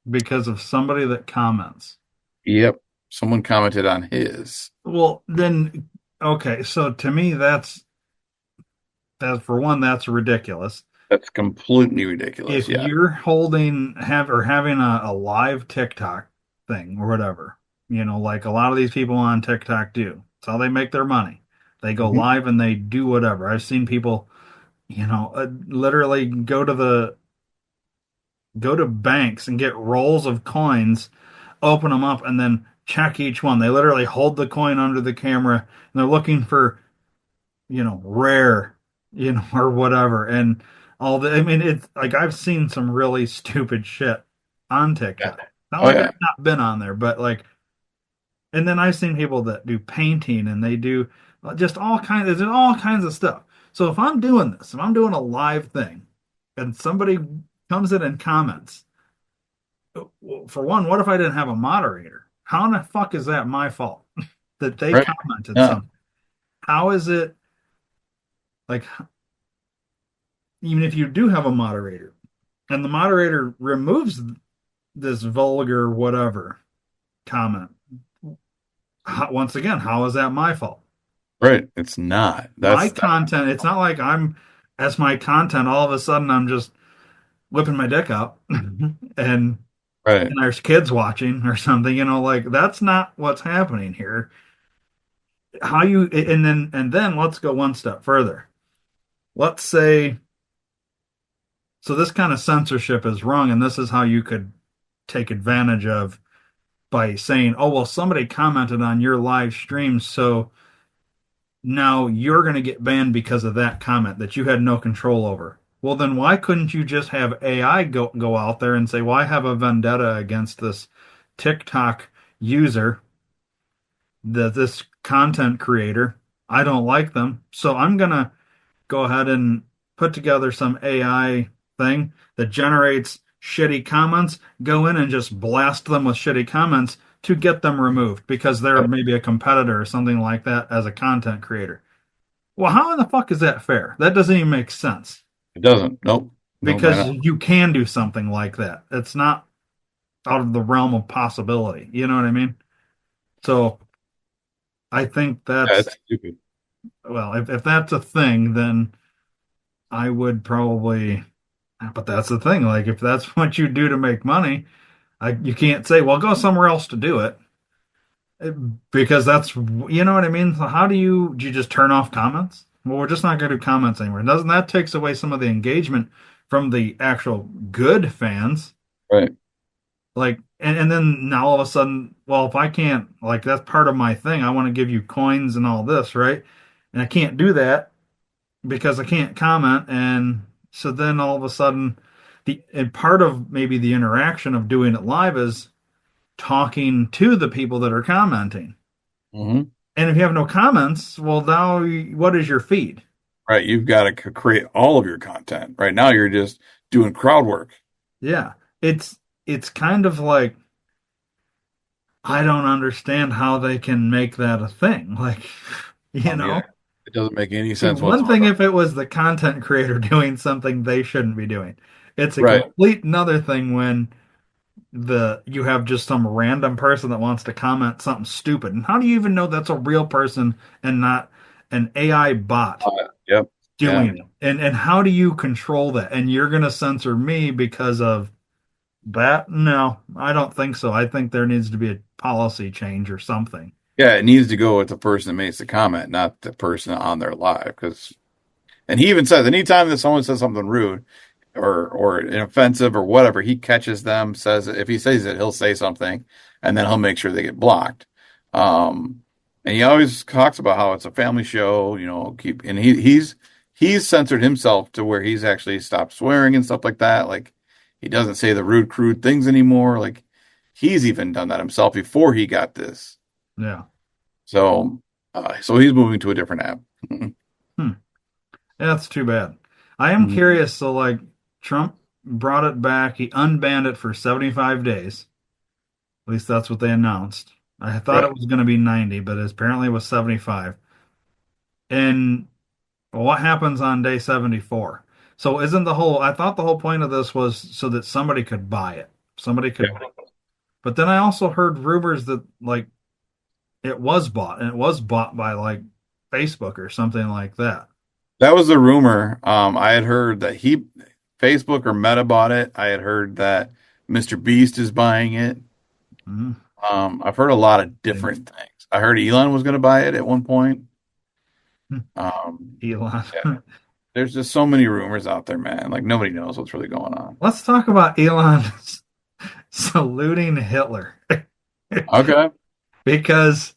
Because of somebody that comments. Yep. Someone commented on his. Well, then, okay, so to me, that's for one, that's ridiculous. That's completely ridiculous. If Yeah. you're holding have or having a live TikTok thing or whatever, like a lot of these people on TikTok do. It's how they make their money. They go Mhm. live and they do whatever. I've seen people, literally go to banks and get rolls of coins, open them up, and then check each one. They literally hold the coin under the camera and they're looking for rare, or whatever. And I mean, it's like I've seen some really stupid shit on Yeah. TikTok. Not Oh, like I've yeah. not been on there, but like, and then I've seen people that do painting and they do just all kinds of stuff. So if I'm doing this, if I'm doing a live thing and somebody comes in and comments, well, for one, what if I didn't have a moderator? How in the fuck is that my fault that they Right. commented Yeah. something? How is it like, even if you do have a moderator and the moderator removes this vulgar whatever comment, once again, how is that my fault? Right. It's not. My That's content, it's not like as my content, all of a sudden I'm just whipping my dick out and right. there's kids watching or something, like that's not what's happening here. How you, and then let's go one step further. Let's say, so this kind of censorship is wrong, and this is how you could take advantage of by saying, oh, well, somebody commented on your live stream, so now you're going to get banned because of that comment that you had no control over. Well, then why couldn't you just have AI go out there and say, well, I have a vendetta against this TikTok user, this content creator. I don't like them, so I'm going to go ahead and put together some AI thing that generates shitty comments, go in and just blast them with shitty comments to get them removed because they're Yep. maybe a competitor or something like that as a content creator. Well, how in the fuck is that fair? That doesn't even make sense It doesn't. Nope. Nope. I because know. you can do something like that. It's not out of the realm of possibility. You know what I mean? So I think Yeah, it's stupid. well, if that's a thing, then I would probably. But that's the thing. Like, if that's what you do to make money, you can't say, well, go somewhere else to do it. Because you know what I mean? So how do you just turn off comments? Well, we're just not going to do comments anymore. Doesn't that takes away some of the engagement from the actual good fans? Right. Like, and then now all of a sudden, well, if I can't, like, that's part of my thing. I want to give you coins and all this, right? And I can't do that because I can't comment. And so then all of a sudden, and part of maybe the interaction of doing it live is talking to the people that are commenting. Hmm. And if you have no comments, well, now what is your feed? Right. You've got to create all of your content. Right now, you're just doing crowd work. Yeah, it's kind of like I don't understand how they can make that a thing. Like, you Yeah. know, It doesn't make any See, sense one thing whatsoever. if it was the content creator doing something they shouldn't be doing. It's a Right. complete another thing when you have just some random person that wants to comment something stupid. And how do you even know that's a real person and not an AI bot Yep. Yeah. doing it? And how do you control that? And you're going to censor me because of that? No, I don't think so. I think there needs to be a policy change or something. Yeah. It needs to go with the person that makes the comment, not the person on their live. Because, and he even says, anytime that someone says something rude or offensive or whatever, he catches them, says if he says it, he'll say something, and then he'll make sure they get blocked. Um, and he always talks about how it's a family show, and he's censored himself to where he's actually stopped swearing and stuff like that. Like he doesn't say the rude, crude things anymore. Like he's even done that himself before he got this. Yeah. So he's moving to a different app. Hmm. That's too bad. I am Mhm. curious. So, like, Trump brought it back. He unbanned it for 75 days. At least that's what they announced. I thought it Right. was going to be 90, but apparently it was 75. And what happens on day 74? So, isn't the whole, I thought the whole point of this was so that somebody could buy it. Somebody could, Yeah. but then I also heard rumors that, like, it was bought and it was bought by, like, Facebook or something like that. That was the rumor. I had heard that Facebook or Meta bought it. I had heard that Mr. Beast is buying it. Mm, I've heard a lot of thing. different things. I heard Elon was going to buy it at one point. Um, Elon. yeah, there's just so many rumors out there, man. Like nobody knows what's really going on. Let's talk about Elon saluting Hitler Okay. because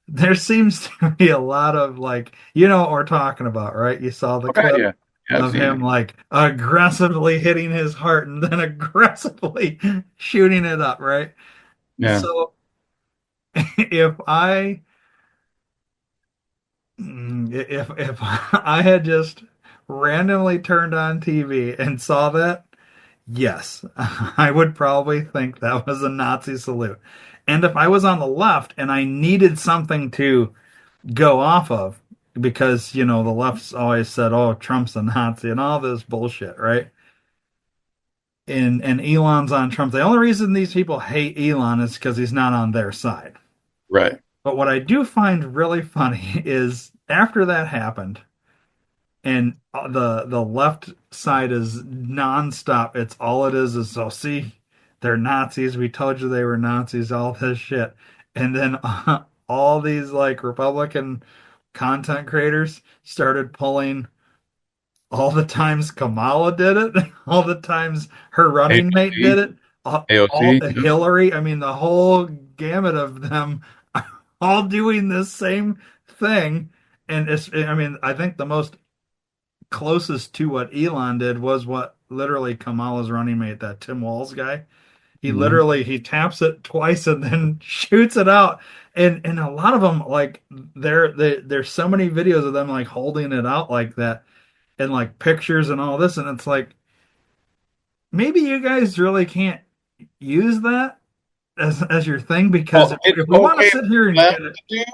there seems to be a lot of, like, you know what we're talking about, right? You saw the Okay. clip Yeah. Yeah, I've of seen him it. like aggressively hitting his heart and then aggressively shooting it up, right? Yeah. So if I if I had just randomly turned on TV and saw that, yes, I would probably think that was a Nazi salute. And if I was on the left and I needed something to go off of, because, you know, the left's always said, oh, Trump's a Nazi and all this bullshit, right? And Elon's on Trump. The only reason these people hate Elon is because he's not on their side. Right. But what I do find really funny is after that happened, and the left side is nonstop. It's all it is so see, they're Nazis. We told you they were Nazis. All this shit, and then all these, like, Republican content creators started pulling all the times Kamala did it, all the times her running mate did AOC. it, all AOC. Yep. Hillary. I mean, the whole gamut of them all doing this same thing. And it's, I mean, I think the most closest to what Elon did was what literally Kamala's running mate, that Tim Walz guy. He Mhm. literally he taps it twice and then shoots it out. And a lot of them, like, there's so many videos of them, like, holding it out like that, and, like, pictures and all this, and it's like, maybe you guys really can't use that as your thing, because Well, if it's we want to okay sit here for them and to do,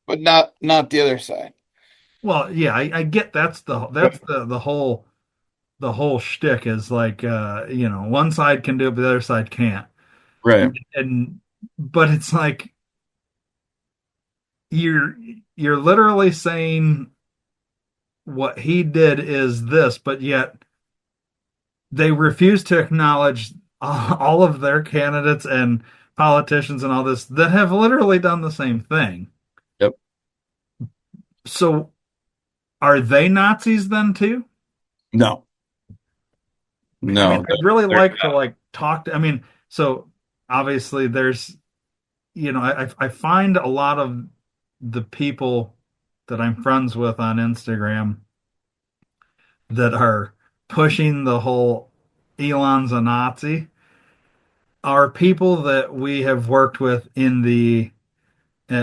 but not the other side. well, yeah, I get that's the whole shtick is, like, you know, one side can do it but the other side can't. Right. And but it's like you're you're literally saying what he did is this, but yet they refuse to acknowledge all of their candidates and politicians and all this that have literally done the same thing. Yep. So are they Nazis then too? No. I mean, No. I'd really They're like to, like, talk to, I mean, so obviously there's, you know, I find a lot of the people that I'm friends with on Instagram that are pushing the whole Elon's a Nazi are people that we have worked with in the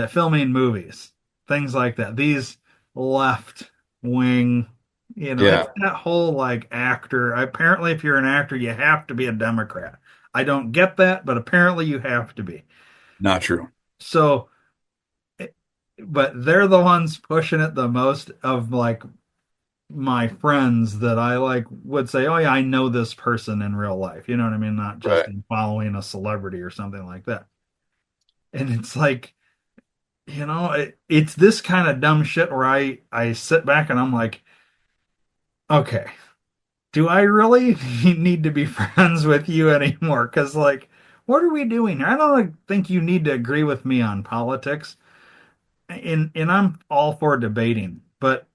filming movies, things like that. These left wing, you know, it's yeah, that whole, like, actor. Apparently, if you're an actor, you have to be a Democrat. I don't get that, but apparently you have to be. not true. So, but they're the ones pushing it the most of, like, my friends that I, like, would say, oh yeah, I know this person in real life. You know what I mean? Not just Right. in following a celebrity or something like that. And it's like, you know, it's this kind of dumb shit where I sit back and I'm like, okay, do I really need to be friends with you anymore? Because, like, what are we doing here? I don't think you need to agree with me on politics, and I'm all for debating, but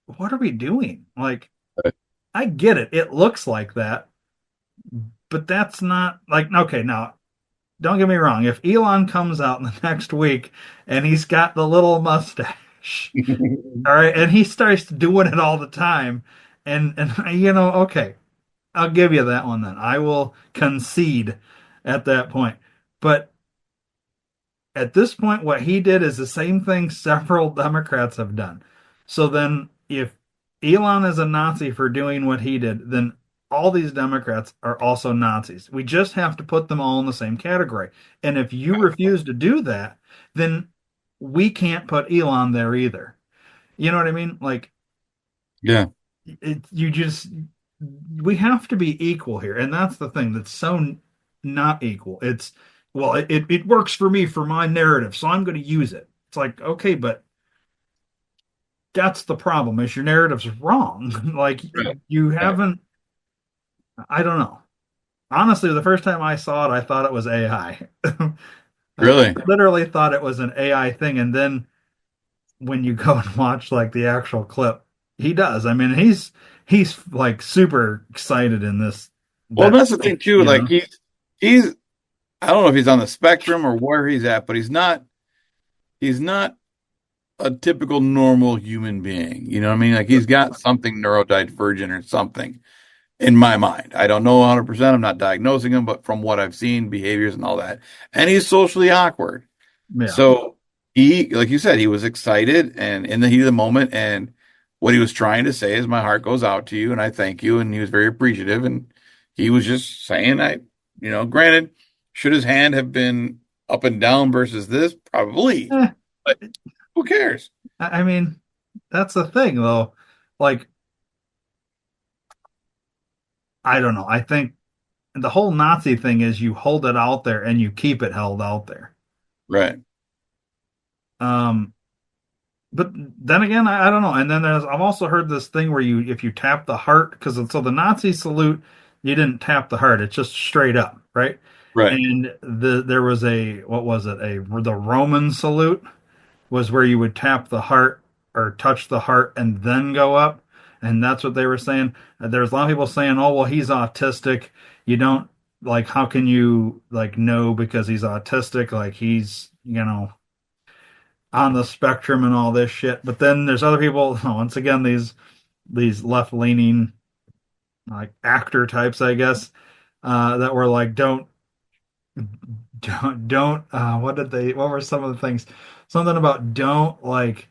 what are we doing? Like, Right. I get it. It looks like that, but that's not, like, okay, now don't get me wrong. If Elon comes out in the next week and he's got the little mustache, all right, and he starts doing it all the time, and you know, okay, I'll give you that one then. I will concede at that point. But at this point, what he did is the same thing several Democrats have done. So then, if Elon is a Nazi for doing what he did, then all these Democrats are also Nazis. We just have to put them all in the same category. And if you refuse to do that, then we can't put Elon there either. You know what I mean? Like, Yeah. you just, we have to be equal here. And that's the thing that's so not equal. It's, well, it works for me for my narrative, so I'm going to use it. It's like, okay, but that's the problem is your narrative's wrong. Like Right. you Right. haven't, I don't know. Honestly, the first time I saw it, I thought it was AI. I Really? literally thought it was an AI thing. And then when you go and watch like the actual clip, he does. I mean, he's like super excited in this Well, that that's the thing too. you Like know. he's I don't know if he's on the spectrum or where he's at, but he's not a typical normal human being. You know what I mean? Like he's got something neurodivergent or something in my mind. I don't know 100%. I'm not diagnosing him, but from what I've seen, behaviors and all that. And he's socially awkward. Yeah. So he, like you said, he was excited and in the heat of the moment. And what he was trying to say is, my heart goes out to you and I thank you. And he was very appreciative. And he was just saying, granted, should his hand have been up and down versus this? Probably. Eh, But who cares? I mean, that's the thing though. Like, I don't know. I think the whole Nazi thing is you hold it out there and you keep it held out there. Right. Um, but then again, I don't know. And then I've also heard this thing where if you tap the heart, because so the Nazi salute, you didn't tap the heart, it's just straight up, right? Right. And there was what was it? The Roman salute was where you would tap the heart or touch the heart and then go up. And that's what they were saying. There's a lot of people saying, oh, well, he's autistic. You don't like, how can you like know because he's autistic? Like he's, on the spectrum and all this shit. But then there's other people, once again, these left leaning like actor types, I guess, that were like, don't what were some of the things? Something about don't like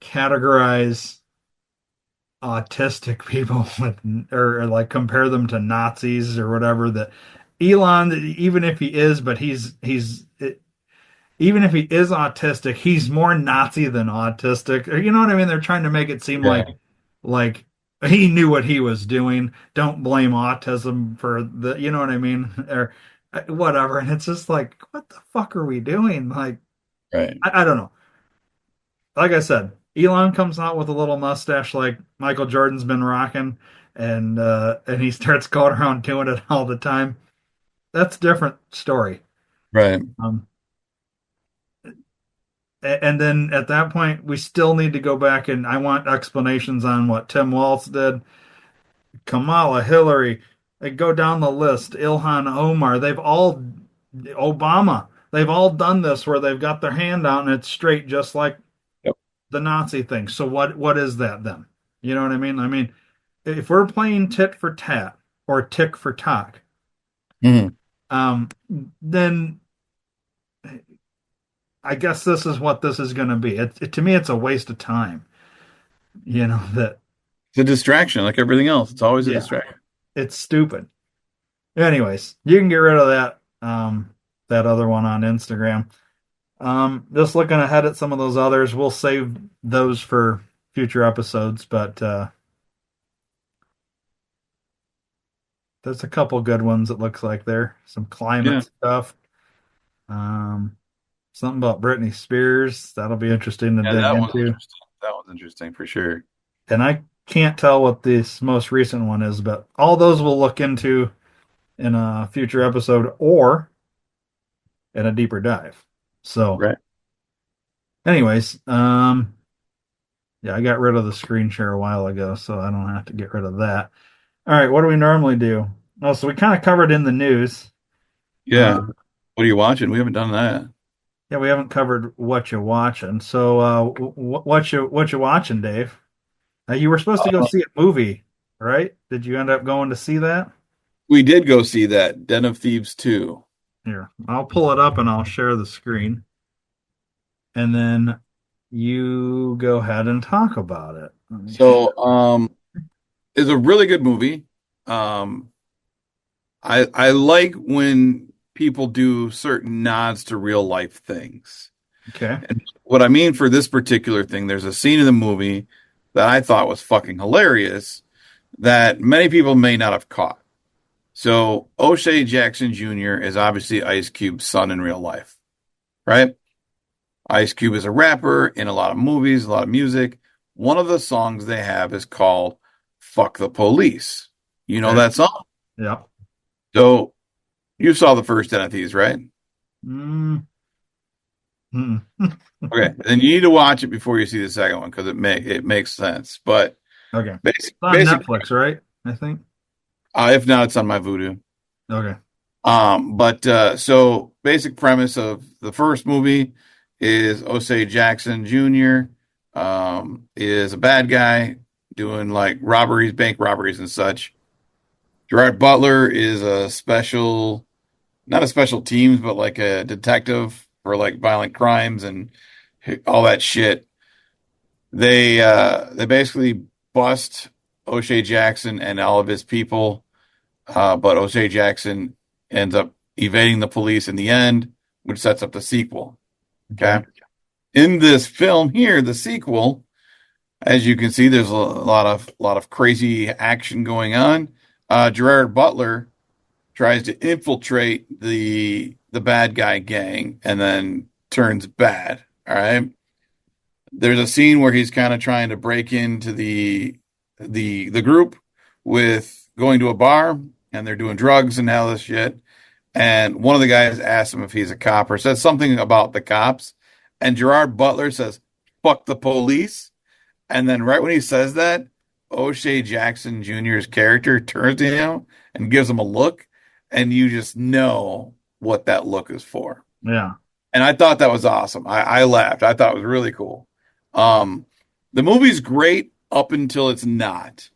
categorize autistic people with or like compare them to Nazis or whatever. That Elon, even if he is, but even if he is autistic, he's more Nazi than autistic. Or, you know what I mean? They're trying to make it seem Yeah. like he knew what he was doing. Don't blame autism for the, you know what I mean? Or whatever. And it's just like, what the fuck are we doing? Like, Right. I don't know. Like I said, Elon comes out with a little mustache like Michael Jordan's been rocking, and he starts going around doing it all the time. That's a different story. Right. Um, and then at that point, we still need to go back and I want explanations on what Tim Walz did, Kamala, Hillary. They go down the list. Ilhan Omar. Obama. They've all done this where they've got their hand out and it's straight, just like Yep. the Nazi thing. So what is that then? You know what I mean? I mean, if we're playing tit for tat or tick for tock, Mhm. um, then I guess this is what this is going to be. To me, it's a waste of time. You know that. It's a distraction like everything else. It's always a Yeah, distraction. it's stupid. Anyways, you can get rid of that other one on Instagram. Just looking ahead at some of those others, we'll save those for future episodes, but there's a couple good ones it looks like there. Some climate Yeah. stuff. Um, Something about Britney Spears. That'll be interesting to Yeah, dig that was into. interesting. That was interesting for sure. And I can't tell what this most recent one is, but all those we'll look into in a future episode or in a deeper dive. So, Right. anyways, yeah, I got rid of the screen share a while ago, so I don't have to get rid of that. All right, what do we normally do? Oh, so we kind of covered in the news. Yeah. Uh, What are you watching? We haven't done that. yeah, we haven't covered what you're watching. So, what you watching, Dave? You were supposed to go Uh, see a movie, right? Did you end up going to see that? We did go see that Den of Thieves 2. Here, I'll pull it up and I'll share the screen, and then you go ahead and talk about it. Let me see. So, it's a really good movie. Um, I like when people do certain nods to real life things. Okay. And what I mean for this particular thing, there's a scene in the movie that I thought was fucking hilarious that many people may not have caught. So O'Shea Jackson Jr. is obviously Ice Cube's son in real life, right? Ice Cube is a rapper in a lot of movies, a lot of music. One of the songs they have is called Fuck the Police. You know Okay. that song? Yep. So you saw the first Den of Thieves, right? Mm, mm. Okay, then you need to watch it before you see the second one because it makes sense. But Okay. It's on basic, Netflix, right? I think. if not, it's on my Voodoo. Okay. But so basic premise of the first movie is Osei Jackson Jr. Is a bad guy doing like robberies, bank robberies and such. Gerard Butler is a special, not a special teams, but like a detective for like violent crimes and all that shit. They basically bust O'Shea Jackson and all of his people, but O'Shea Jackson ends up evading the police in the end, which sets up the sequel. Okay. Okay. In this film here, the sequel, as you can see, there's a lot of crazy action going on. Gerard Butler tries to infiltrate the bad guy gang and then turns bad. All right. There's a scene where he's kind of trying to break into the group with going to a bar and they're doing drugs and all this shit. And one of the guys asks him if he's a cop or says something about the cops. And Gerard Butler says, fuck the police. And then right when he says that, O'Shea Jackson Jr.'s character turns to him and gives him a look. And you just know what that look is for. Yeah. And I thought that was awesome. I laughed. I thought it was really cool. Um, the movie's great up until it's not.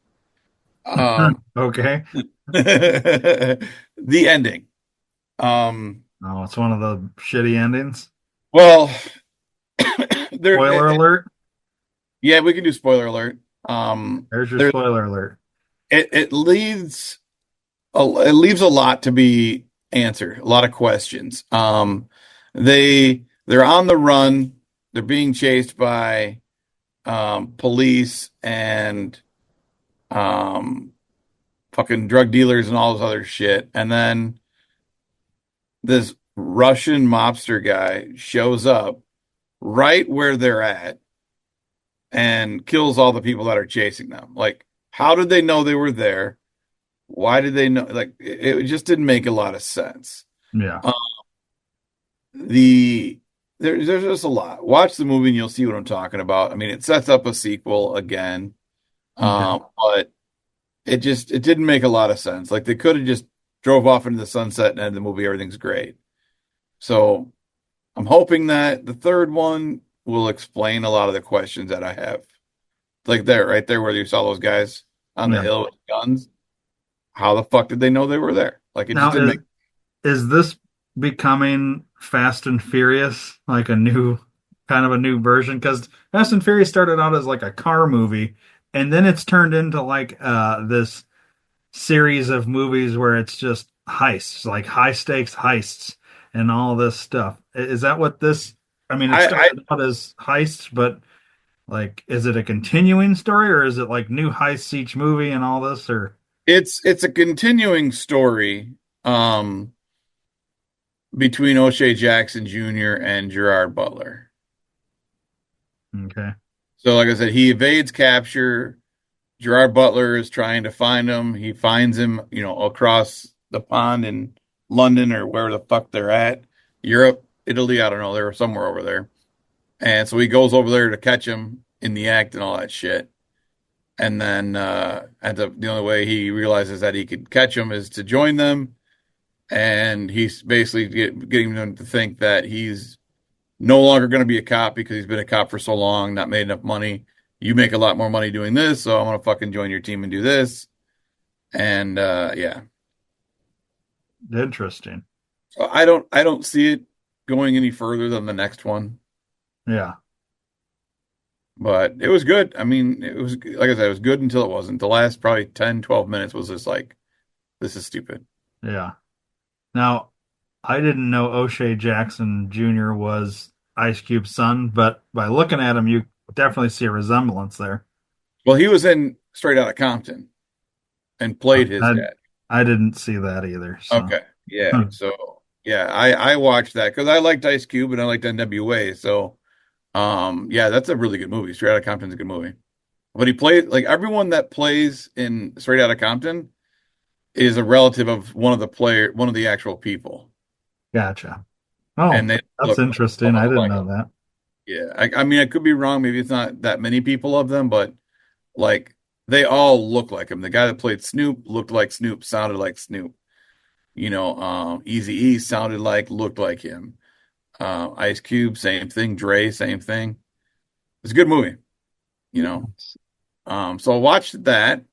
Um, Okay. the ending. Um, Oh, it's one of the shitty endings. well, there, Spoiler alert. yeah, we can do spoiler alert. There's your There, spoiler alert. it leaves a lot to be answered, a lot of questions. They're on the run. They're being chased by police and um, fucking drug dealers and all this other shit. And then this Russian mobster guy shows up right where they're at and kills all the people that are chasing them. Like, how did they know they were there? Why did they know? Like, it just didn't make a lot of sense. Yeah. Um, the there's just a lot. Watch the movie and you'll see what I'm talking about. I mean, it sets up a sequel again, Okay. but it didn't make a lot of sense. Like they could have just drove off into the sunset and ended the movie. Everything's great. So I'm hoping that the third one will explain a lot of the questions that I have. Like there, right there, where you saw those guys on the Yeah. hill with guns. How the fuck did they know they were there? Like it just Now didn't make. is this becoming Fast and Furious, like a new kind of a new version? Because Fast and Furious started out as like a car movie, and then it's turned into like this series of movies where it's just heists, like high stakes heists and all this stuff. Is that what this? I mean, it I started out as heists, but like, is it a continuing story or is it like new heists each movie and all this? Or it's a continuing story um between O'Shea Jackson Jr. and Gerard Butler. okay, So like I said, he evades capture. Gerard Butler is trying to find him. He finds him, across the pond in London or where the fuck they're at. Europe, Italy, I don't know. They're somewhere over there. And so he goes over there to catch him in the act and all that shit. And then ends up the only way he realizes that he could catch him is to join them. And he's basically getting them to think that he's no longer going to be a cop because he's been a cop for so long, not made enough money. You make a lot more money doing this, so I'm gonna fucking join your team and do this. And yeah. Interesting. So I don't see it going any further than the next one, Yeah. but it was good. I mean, it was like I said, it was good until it wasn't. The last probably 10, 12 minutes was just like, this is stupid. Yeah. Now, I didn't know O'Shea Jackson Jr. was Ice Cube's son, but by looking at him, you definitely see a resemblance there. Well, he was in Straight Outta Compton and played his I dad. I didn't see that either. So, Okay. Yeah. hmm, So yeah, I watched that because I liked Ice Cube and I liked NWA. So yeah, that's a really good movie. Straight Outta Compton's a good movie. But he played like everyone that plays in Straight Outta Compton is a relative of one of the actual people, gotcha. and Oh, they that's look interesting. I almost didn't like know him. that. Yeah, I mean, I could be wrong. Maybe it's not that many people of them, but like they all look like him. The guy that played Snoop looked like Snoop, sounded like Snoop. Eazy-E sounded like, looked like him. Ice Cube, same thing. Dre, same thing. It's a good movie, you know. So I watched that.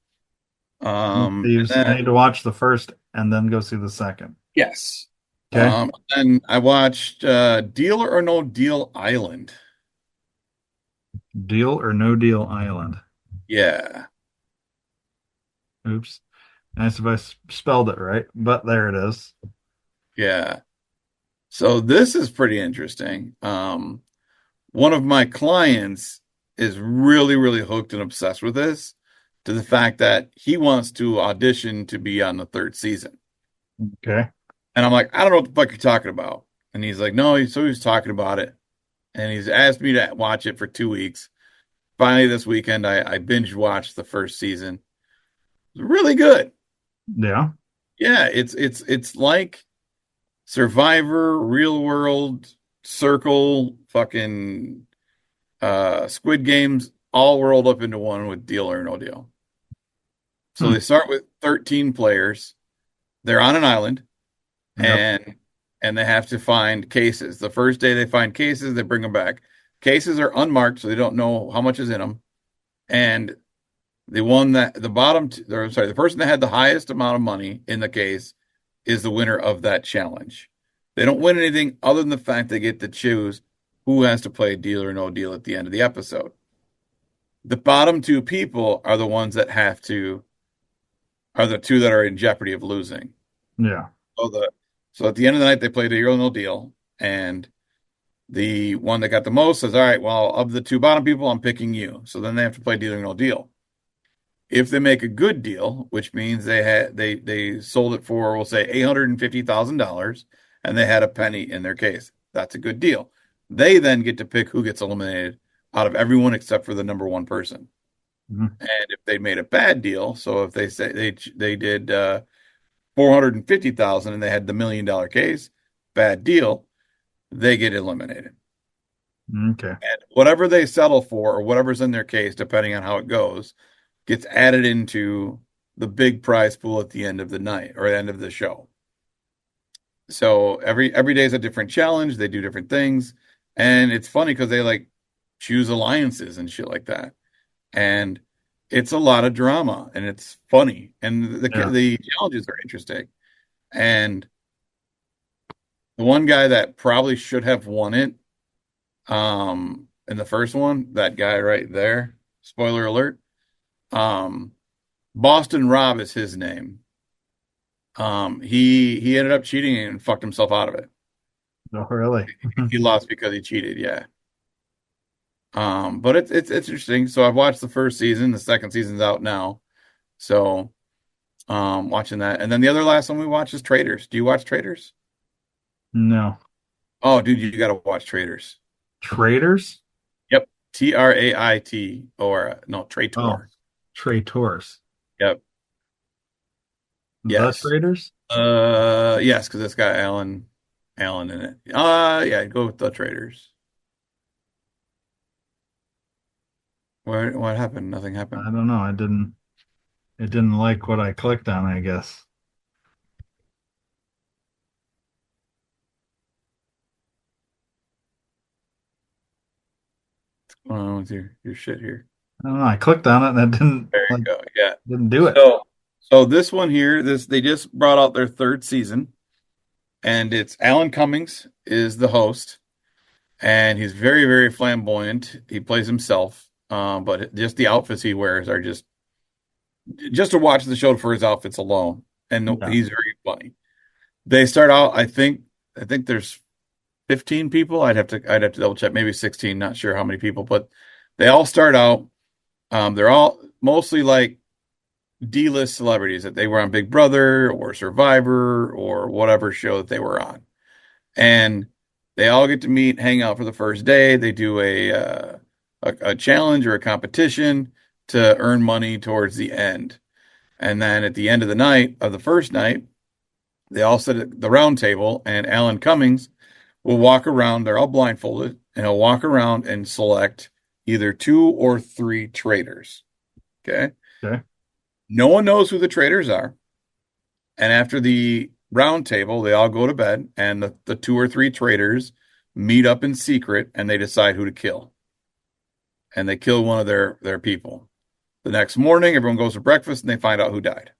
Den of And Thieves. I then need to watch the first and then go see the second. yes. Okay. And I watched Deal or No Deal Island. Deal or No Deal Island. Yeah, Oops. Nice if I spelled it right, but there it is. yeah. So this is pretty interesting. One of my clients is really, really hooked and obsessed with this to the fact that he wants to audition to be on the third season. Okay. And I'm like, I don't know what the fuck you're talking about. And he's like, no, so he was talking about it. And he's asked me to watch it for 2 weeks. Finally, this weekend, I binge watched the first season. It's really good. Yeah. Yeah, it's like Survivor, Real World, Circle, fucking Squid Games, all rolled up into one with Deal or No Deal. So Hmm. they start with 13 players. They're on an island Yep. and they have to find cases. The first day they find cases, they bring them back. Cases are unmarked, so they don't know how much is in them. And the one that the bottom, or sorry, the person that had the highest amount of money in the case is the winner of that challenge. They don't win anything other than the fact they get to choose who has to play Deal or No Deal at the end of the episode. The bottom two people are the ones that have to are the two that are in jeopardy of losing. Yeah. So the so at the end of the night they play Deal or No Deal, and the one that got the most says, "All right, well, of the two bottom people, I'm picking you." So then they have to play Deal or No Deal. If they make a good deal, which means they sold it for, we'll say $850,000, and they had a penny in their case, that's a good deal. They then get to pick who gets eliminated out of everyone except for the number one person. Mhm. And if they made a bad deal, so if they say they did 450,000 and they had the $1 million case, bad deal, they get eliminated. Okay. And whatever they settle for or whatever's in their case, depending on how it goes, gets added into the big prize pool at the end of the night or the end of the show. So every day is a different challenge. They do different things, and it's funny because they like choose alliances and shit like that. And it's a lot of drama, and it's funny, and Yeah. the challenges are interesting. And the one guy that probably should have won it, in the first one, that guy right there, spoiler alert, um, Boston Rob is his name. He ended up cheating and fucked himself out of it. Oh, really? He lost because he cheated, yeah. But it's interesting. So I've watched the first season, the second season's out now. So watching that. And then the other last one we watched is Traitors. Do you watch Traitors? No. Oh, dude, you gotta watch Traitors. Traders? Yep. Trait or no, Oh, Traitor. traitors. Yep. The Yes. traders? Yes, because it's got Alan in it. Yeah, go with the Traitors. What happened? Nothing happened. I don't know. It didn't like what I clicked on, I guess. What's going on with your shit here? I don't know. I clicked on it and it There you go. Yeah. didn't do it. So this one here, this they just brought out their third season. and it's Alan Cummings is the host, and he's very, very flamboyant. He plays himself, but just the outfits he wears are just to watch the show for his outfits alone, and Yeah. he's very funny. They start out, I think there's 15 people. I'd have to double check, maybe 16, not sure how many people, but they all start out. They're all mostly like D-list celebrities that they were on Big Brother or Survivor or whatever show that they were on. And they all get to meet, hang out for the first day. They do a challenge or a competition to earn money towards the end. And then at the end of the night of the first night, they all sit at the round table, and Alan Cummings will walk around. They're all blindfolded, and he'll walk around and select either two or three traitors. Okay. Okay. No one knows who the traitors are. And after the round table, they all go to bed, and the two or three traitors meet up in secret and they decide who to kill. And they kill one of their people. The next morning, everyone goes to breakfast and they find out who died.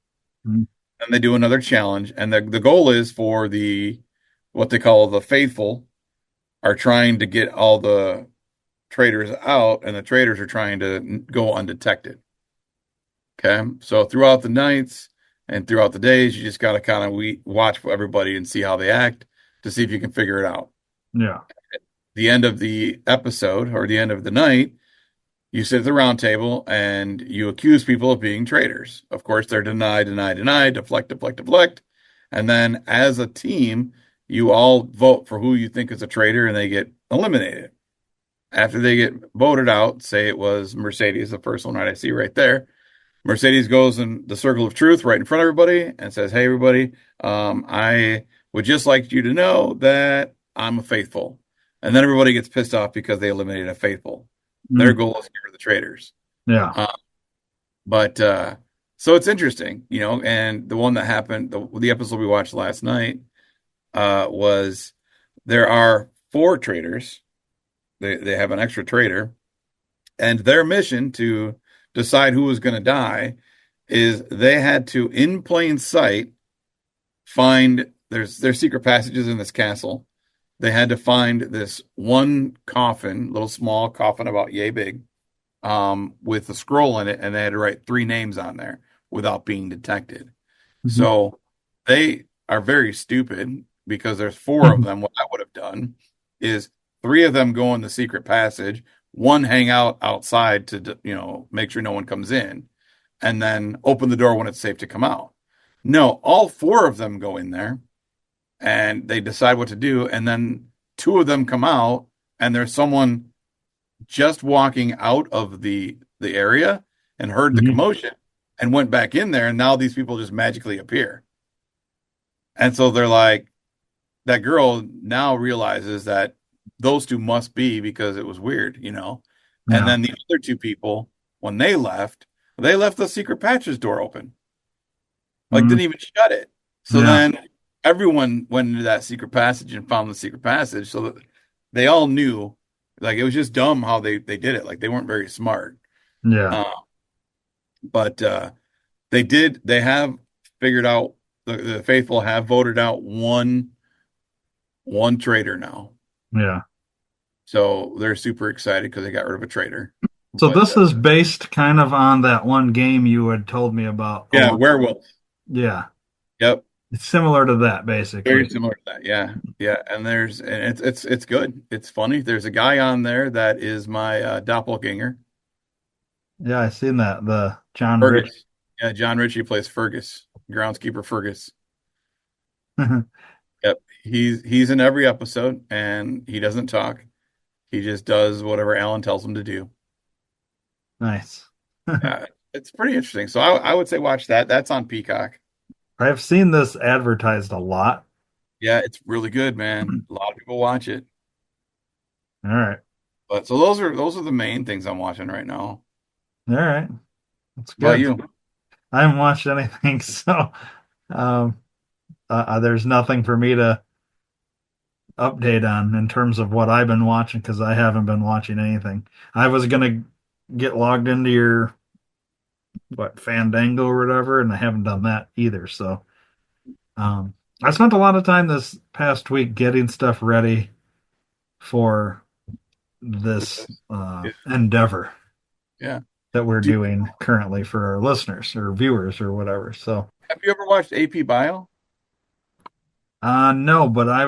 Mm. And they do another challenge. And the goal is for the what they call the faithful are trying to get all the traitors out, and the traitors are trying to go undetected. Okay. So throughout the nights and throughout the days, you just got to kind of watch everybody and see how they act to see if you can figure it out. Yeah. The end of the episode or the end of the night, you sit at the round table and you accuse people of being traitors. Of course, they're denied, deflect, deflect, deflect. And then as a team, you all vote for who you think is a traitor and they get eliminated. After they get voted out, say it was Mercedes, the first one, right? I see right there. Mercedes goes in the circle of truth right in front of everybody and says, "Hey, everybody, I would just like you to know that I'm a faithful." And then everybody gets pissed off because they eliminated a faithful. Their Mm. goal is to get rid of the traitors. Yeah. Uh, but so it's interesting, and the one that happened, the episode we watched last night, was there are four traitors. They have an extra traitor, and their mission to decide who was going to die is they had to, in plain sight, find there's secret passages in this castle. They had to find this one coffin, little small coffin about yay big, with a scroll in it, and they had to write three names on there without being detected. Mhm. So they are very stupid because there's four of them. What I would have done is three of them go in the secret passage, one hang out outside to, make sure no one comes in, and then open the door when it's safe to come out. No, all four of them go in there and they decide what to do, and then two of them come out, and there's someone just walking out of the area and heard the Mhm. commotion and went back in there, and now these people just magically appear. And so they're like, that girl now realizes that those two must be because it was weird. And Yeah. then the other two people, when they left the secret patches door open, like Mm. didn't even shut it. So Yeah. then everyone went into that secret passage and found the secret passage, so that they all knew, like it was just dumb how they did it. Like they weren't very smart. Yeah. Uh, but they have figured out the faithful have voted out one traitor now. Yeah. So they're super excited because they got rid of a traitor. So But this is based kind of on that one game you had told me about a yeah, long. werewolf. Yeah. Yep, It's similar to that very basically. similar to that. Yeah, yeah. And it's good. It's funny. There's a guy on there that is my doppelganger, Yeah, I seen that. The John Rich. Fergus. Yeah, John Ritchie plays Fergus, groundskeeper Fergus. Yep, he's in every episode, and he doesn't talk. He just does whatever Alan tells him to do. Nice. It's pretty interesting. So I would say watch that. That's on Peacock. I've seen this advertised a lot. Yeah, it's really good, man. A lot of people watch it. All right. But so those are the main things I'm watching right now. All right. That's How about good. you? I haven't watched anything, so um there's nothing for me to update on in terms of what I've been watching because I haven't been watching anything. I was gonna get logged into your Fandango or whatever, and I haven't done that either. So I spent a lot of time this past week getting stuff ready for For this this. Yeah. endeavor Yeah. that we're Do, doing currently for our listeners or viewers or whatever. So, have you ever watched AP Bio? no, but I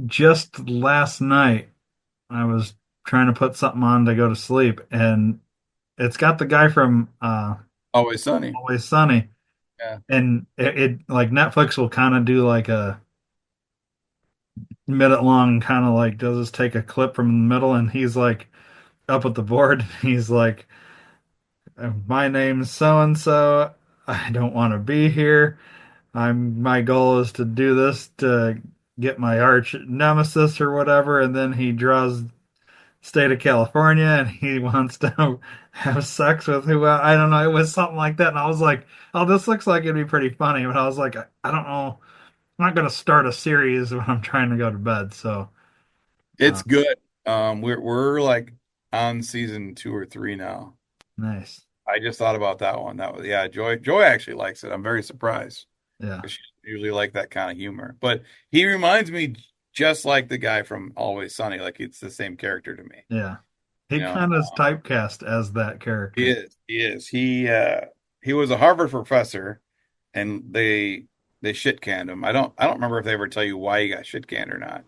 just last night, I was trying to put something on to go to sleep, and it's got the guy from Always Sunny. Always Sunny, Yeah. and it like Netflix will kind of do like a minute long kind of like does this take a clip from the middle, and he's like up at the board. He's like, "My name's so and so. I don't want to be here. My goal is to do this to get my arch nemesis or whatever." And then he draws state of California, and he wants to have sex with who I don't know. It was something like that, and I was like, "Oh, this looks like it'd be pretty funny." But I was like, I don't know. I'm not gonna start a series when I'm trying to go to bed. So, It's uh, good. We're like on season 2 or 3 now. nice. I just thought about that one. That was yeah, Joy actually likes it. I'm very surprised Yeah, because she usually like that kind of humor. But he reminds me just like the guy from Always Sunny. Like it's the same character to me. yeah. You He know, kind of is typecast as that he character. is. He is. He was a Harvard professor, and they shit canned him. I don't remember if they ever tell you why he got shit canned or not.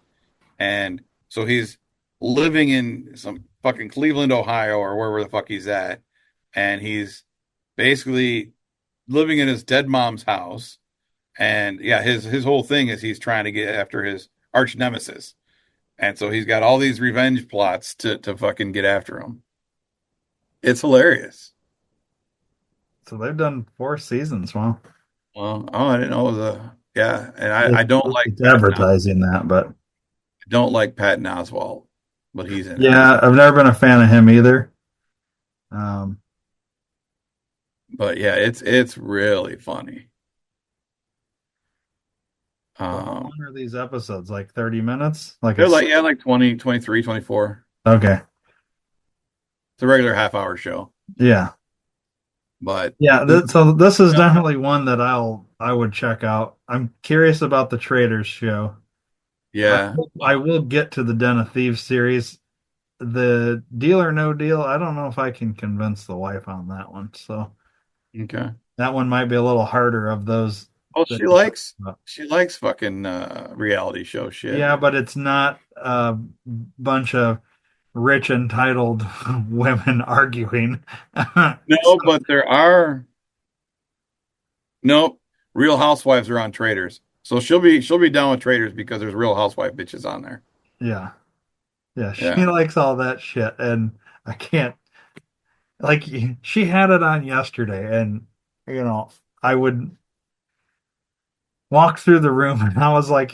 And so he's living in some fucking Cleveland, Ohio, or wherever the fuck he's at, and he's basically living in his dead mom's house. And yeah, his whole thing is he's trying to get after his arch nemesis. And so he's got all these revenge plots to fucking get after him. It's hilarious. So they've done 4 seasons. Well, Well, oh, I didn't know it was a yeah, and I don't like it's advertising that, but I don't like Patton Oswalt, but he's in it. yeah, I've never been a fan of him either. Um, But yeah, it's really funny. so how Um, long are these episodes? Like 30 minutes? Like they're it's like yeah, like 20, 23, 24. okay. It's a regular half-hour show, Yeah. but Yeah, so this is definitely one that I would check out. I'm curious about the Traitors show. yeah, I will get to the Den of Thieves series. The Deal or No Deal, I don't know if I can convince the wife on that one. So okay. that one might be a little harder of those Oh, that she you talk likes about. she likes fucking reality show shit. Yeah, but it's not a bunch of rich entitled women arguing. No, but there are nope. Real Housewives are on Traitors, so she'll be down with Traitors because there's Real Housewife bitches on there. Yeah. Yeah, she Yeah. likes all that shit, and I can't like she had it on yesterday, and you know, I would walk through the room, and I was like,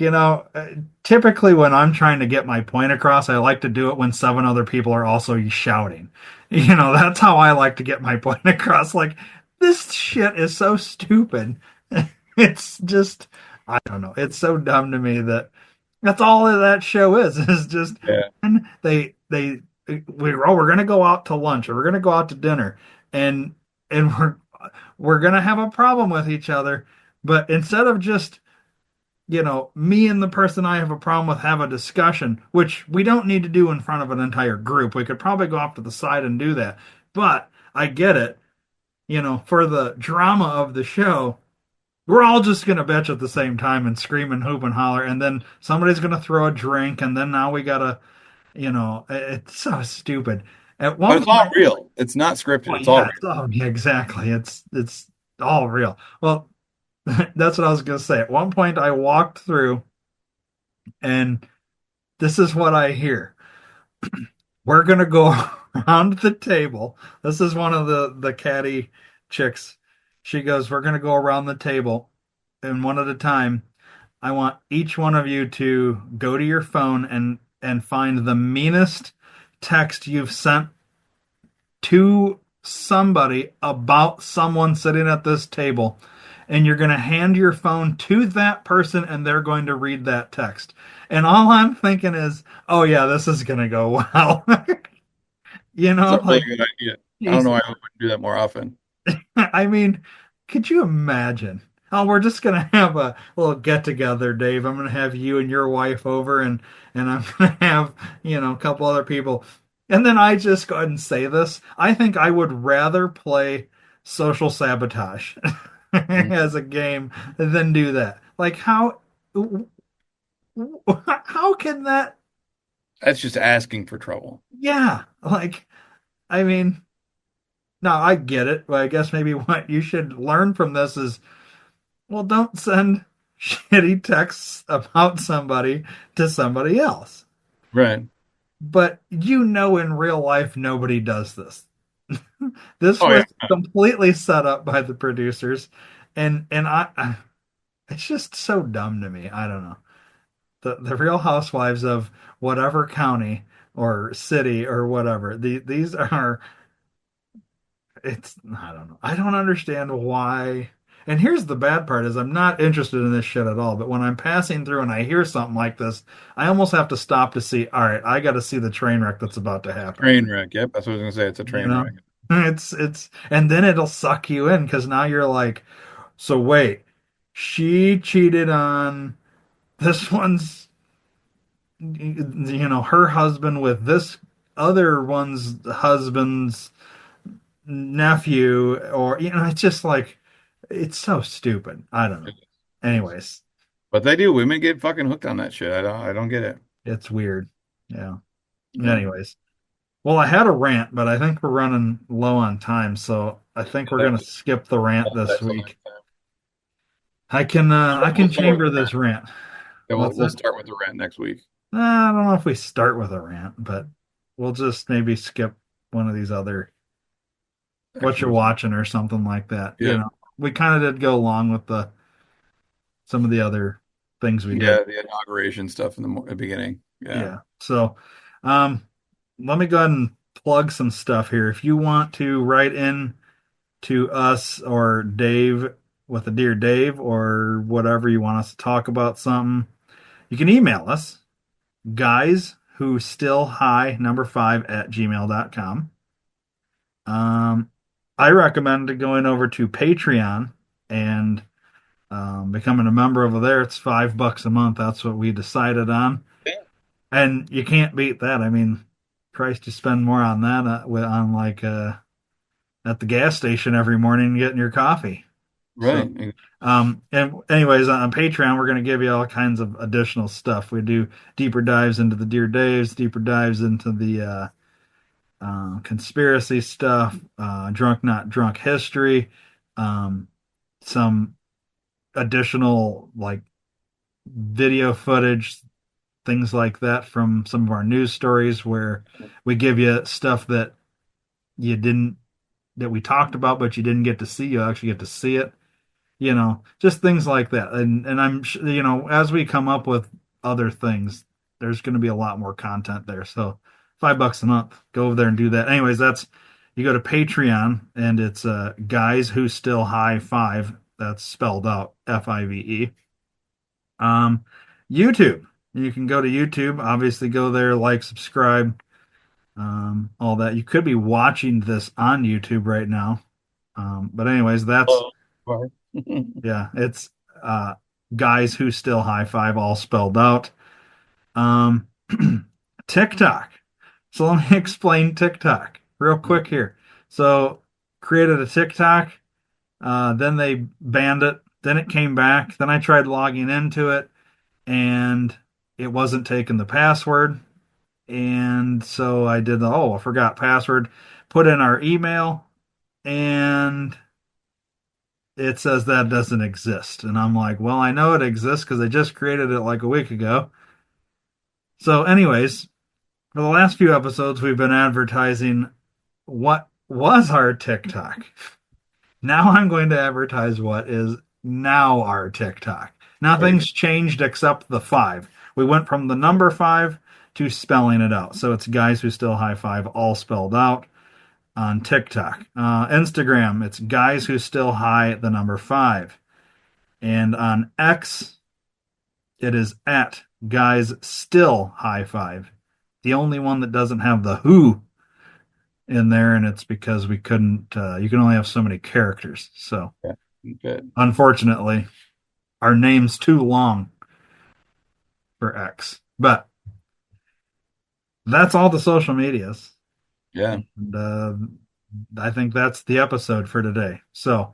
typically when I'm trying to get my point across, I like to do it when 7 other people are also shouting. That's how I like to get my point across. Like, this shit is so stupid. It's just, I don't know. It's so dumb to me that that's all that show is just Yeah. we're gonna go out to lunch or we're gonna go out to dinner, and we're gonna have a problem with each other, but instead of just me and the person I have a problem with have a discussion, which we don't need to do in front of an entire group. We could probably go off to the side and do that. But I get it, for the drama of the show, we're all just going to bitch at the same time and scream and hoop and holler. And then somebody's going to throw a drink. And then now we got to, it's so stupid. At But one it's all point, real. It's not scripted. well, It's all yeah, real. yeah, exactly. It's all real. Well, that's what I was going to say. At one point, I walked through and this is what I hear. We're gonna go around the table. This is one of the catty chicks. She goes, "We're gonna go around the table, and one at a time. I want each one of you to go to your phone and find the meanest text you've sent to somebody about someone sitting at this table, and you're going to hand your phone to that person, and they're going to read that text." And all I'm thinking is, oh yeah, this is going to go well. It's a really Like, good idea. I don't geez. know why I wouldn't do that more often. I mean, could you imagine? Oh, we're just gonna have a little get together, Dave. I'm gonna have you and your wife over, and I'm gonna have, a couple other people. And then I just go ahead and say this. I think I would rather play social sabotage Mhm. as a game than do that. Like how can that? That's just asking for trouble. Yeah, like I mean, no, I get it, but I guess maybe what you should learn from this is, well, don't send shitty texts about somebody to somebody else. Right. But in real life, nobody does this. This Oh yeah. was completely set up by the producers, and it's just so dumb to me. I don't know. The Real Housewives of whatever county or city or whatever. These are I don't know. I don't understand why. And here's the bad part is I'm not interested in this shit at all, but when I'm passing through and I hear something like this, I almost have to stop to see, all right, I got to see the train wreck that's about to happen. Train wreck. Yep, that's what I was gonna say. It's a You train know? wreck. And then it'll suck you in because now you're like, so wait, she cheated on this one's, her husband with this other one's husband's nephew, or, it's just like, it's so stupid. I don't know. Anyways, But they do. Women get fucking hooked on that shit. I don't get it. it's weird. Yeah. Yeah. Anyways, well, I had a rant, but I think we're running low on time, so I think we're gonna skip the rant this That's all week. I can we'll start with chamber the this rant. rant. Yeah, we'll What's we'll it? start with the rant next week. I don't know if we start with a rant, but we'll just maybe skip one of these other what you're Excellent. watching or something like that. Yeah. We kind of did go along with the some of the other things we did. Yeah, the inauguration stuff in the beginning. Yeah. Yeah. So, um, let me go ahead and plug some stuff here. If you want to write in to us or Dave with a Dear Dave or whatever you want us to talk about something, you can email us, guys who still high number 5 at gmail.com. I recommend going over to Patreon and becoming a member over there. It's $5 a month. That's what we decided on. And you can't beat that. I mean, Christ, you spend more on that on like at the gas station every morning getting your coffee. So, Right. and anyways, on Patreon, we're going to give you all kinds of additional stuff. We do deeper dives into the Dear Daves, deeper dives into the conspiracy stuff, drunk not drunk history, um, some additional like video footage, things like that from some of our news stories where we give you stuff you didn't that we talked about but you didn't get to see. You actually get to see it. Just things like that. And I'm as we come up with other things, there's going to be a lot more content there. So $5 a month, go over there and do that. Anyways, that's you go to Patreon and it's guys who still high five. That's spelled out FIVE. Um, YouTube. You can go to YouTube. Obviously, go there, like, subscribe, all that. You could be watching this on YouTube right now. But anyways, that's Oh. Right. yeah, it's uh guys who still high five all spelled out. Um TikTok. So let me explain TikTok real quick here. So created a TikTok, then they banned it, then it came back, then I tried logging into it and it wasn't taking the password. And so I did I forgot password, put in our email, and it says that doesn't exist. And I'm like, well, I know it exists because I just created it like a week ago. So, anyways, for the last few episodes, we've been advertising what was our TikTok. Now I'm going to advertise what is now our TikTok. There you go. Nothing's changed except the 5. We went from the number 5 to spelling it out. So it's guys who still high five, all spelled out on TikTok. Instagram, it's guys who still high the number 5. And on X, it is at guys still high five. The only one that doesn't have the who in there, and it's because we couldn't. You can only have so many characters. So Yeah. Good. Unfortunately, our name's too long for X. But that's all the social medias. Yeah, And I think that's the episode for today. So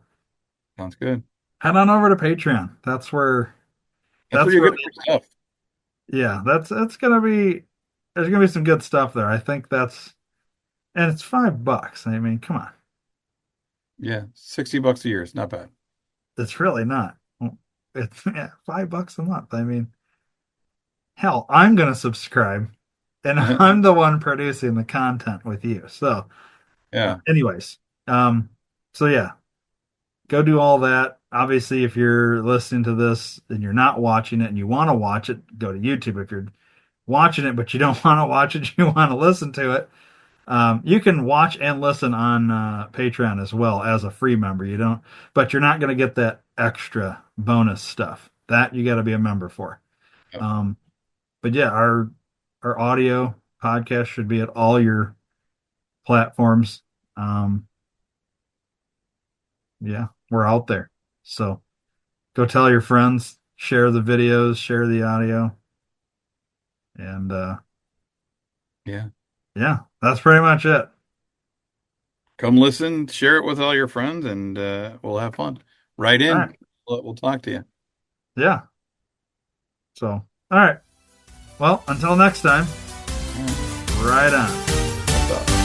sounds good. head on over to Patreon. That's where That's you where get more stuff. yeah, that's gonna be there's gonna be some good stuff there. I think that's and it's $5. I mean, come on. Yeah, $60 a year. It's not bad. It's really not. It's yeah, $5 a month. I mean, hell, I'm gonna subscribe and I'm the one producing the content with you. So Yeah, anyways, um, so yeah, go do all that. Obviously, if you're listening to this and you're not watching it and you want to watch it, go to YouTube. If you're watching it but you don't want to watch it, you want to listen to it, you can watch and listen on Patreon as well as a free member. You don't, but you're not going to get that extra bonus stuff. That you got to be a member for. yep, Um, but yeah, our audio podcast should be at all your platforms. Um, yeah, we're out there. So go tell your friends, share the videos, share the audio, and yeah. yeah, that's pretty much it. Come listen, share it with all your friends, and we'll have fun. Write All right. in. We'll talk to you. Yeah. So, all right. Well, until next time, All right. right on. What's up?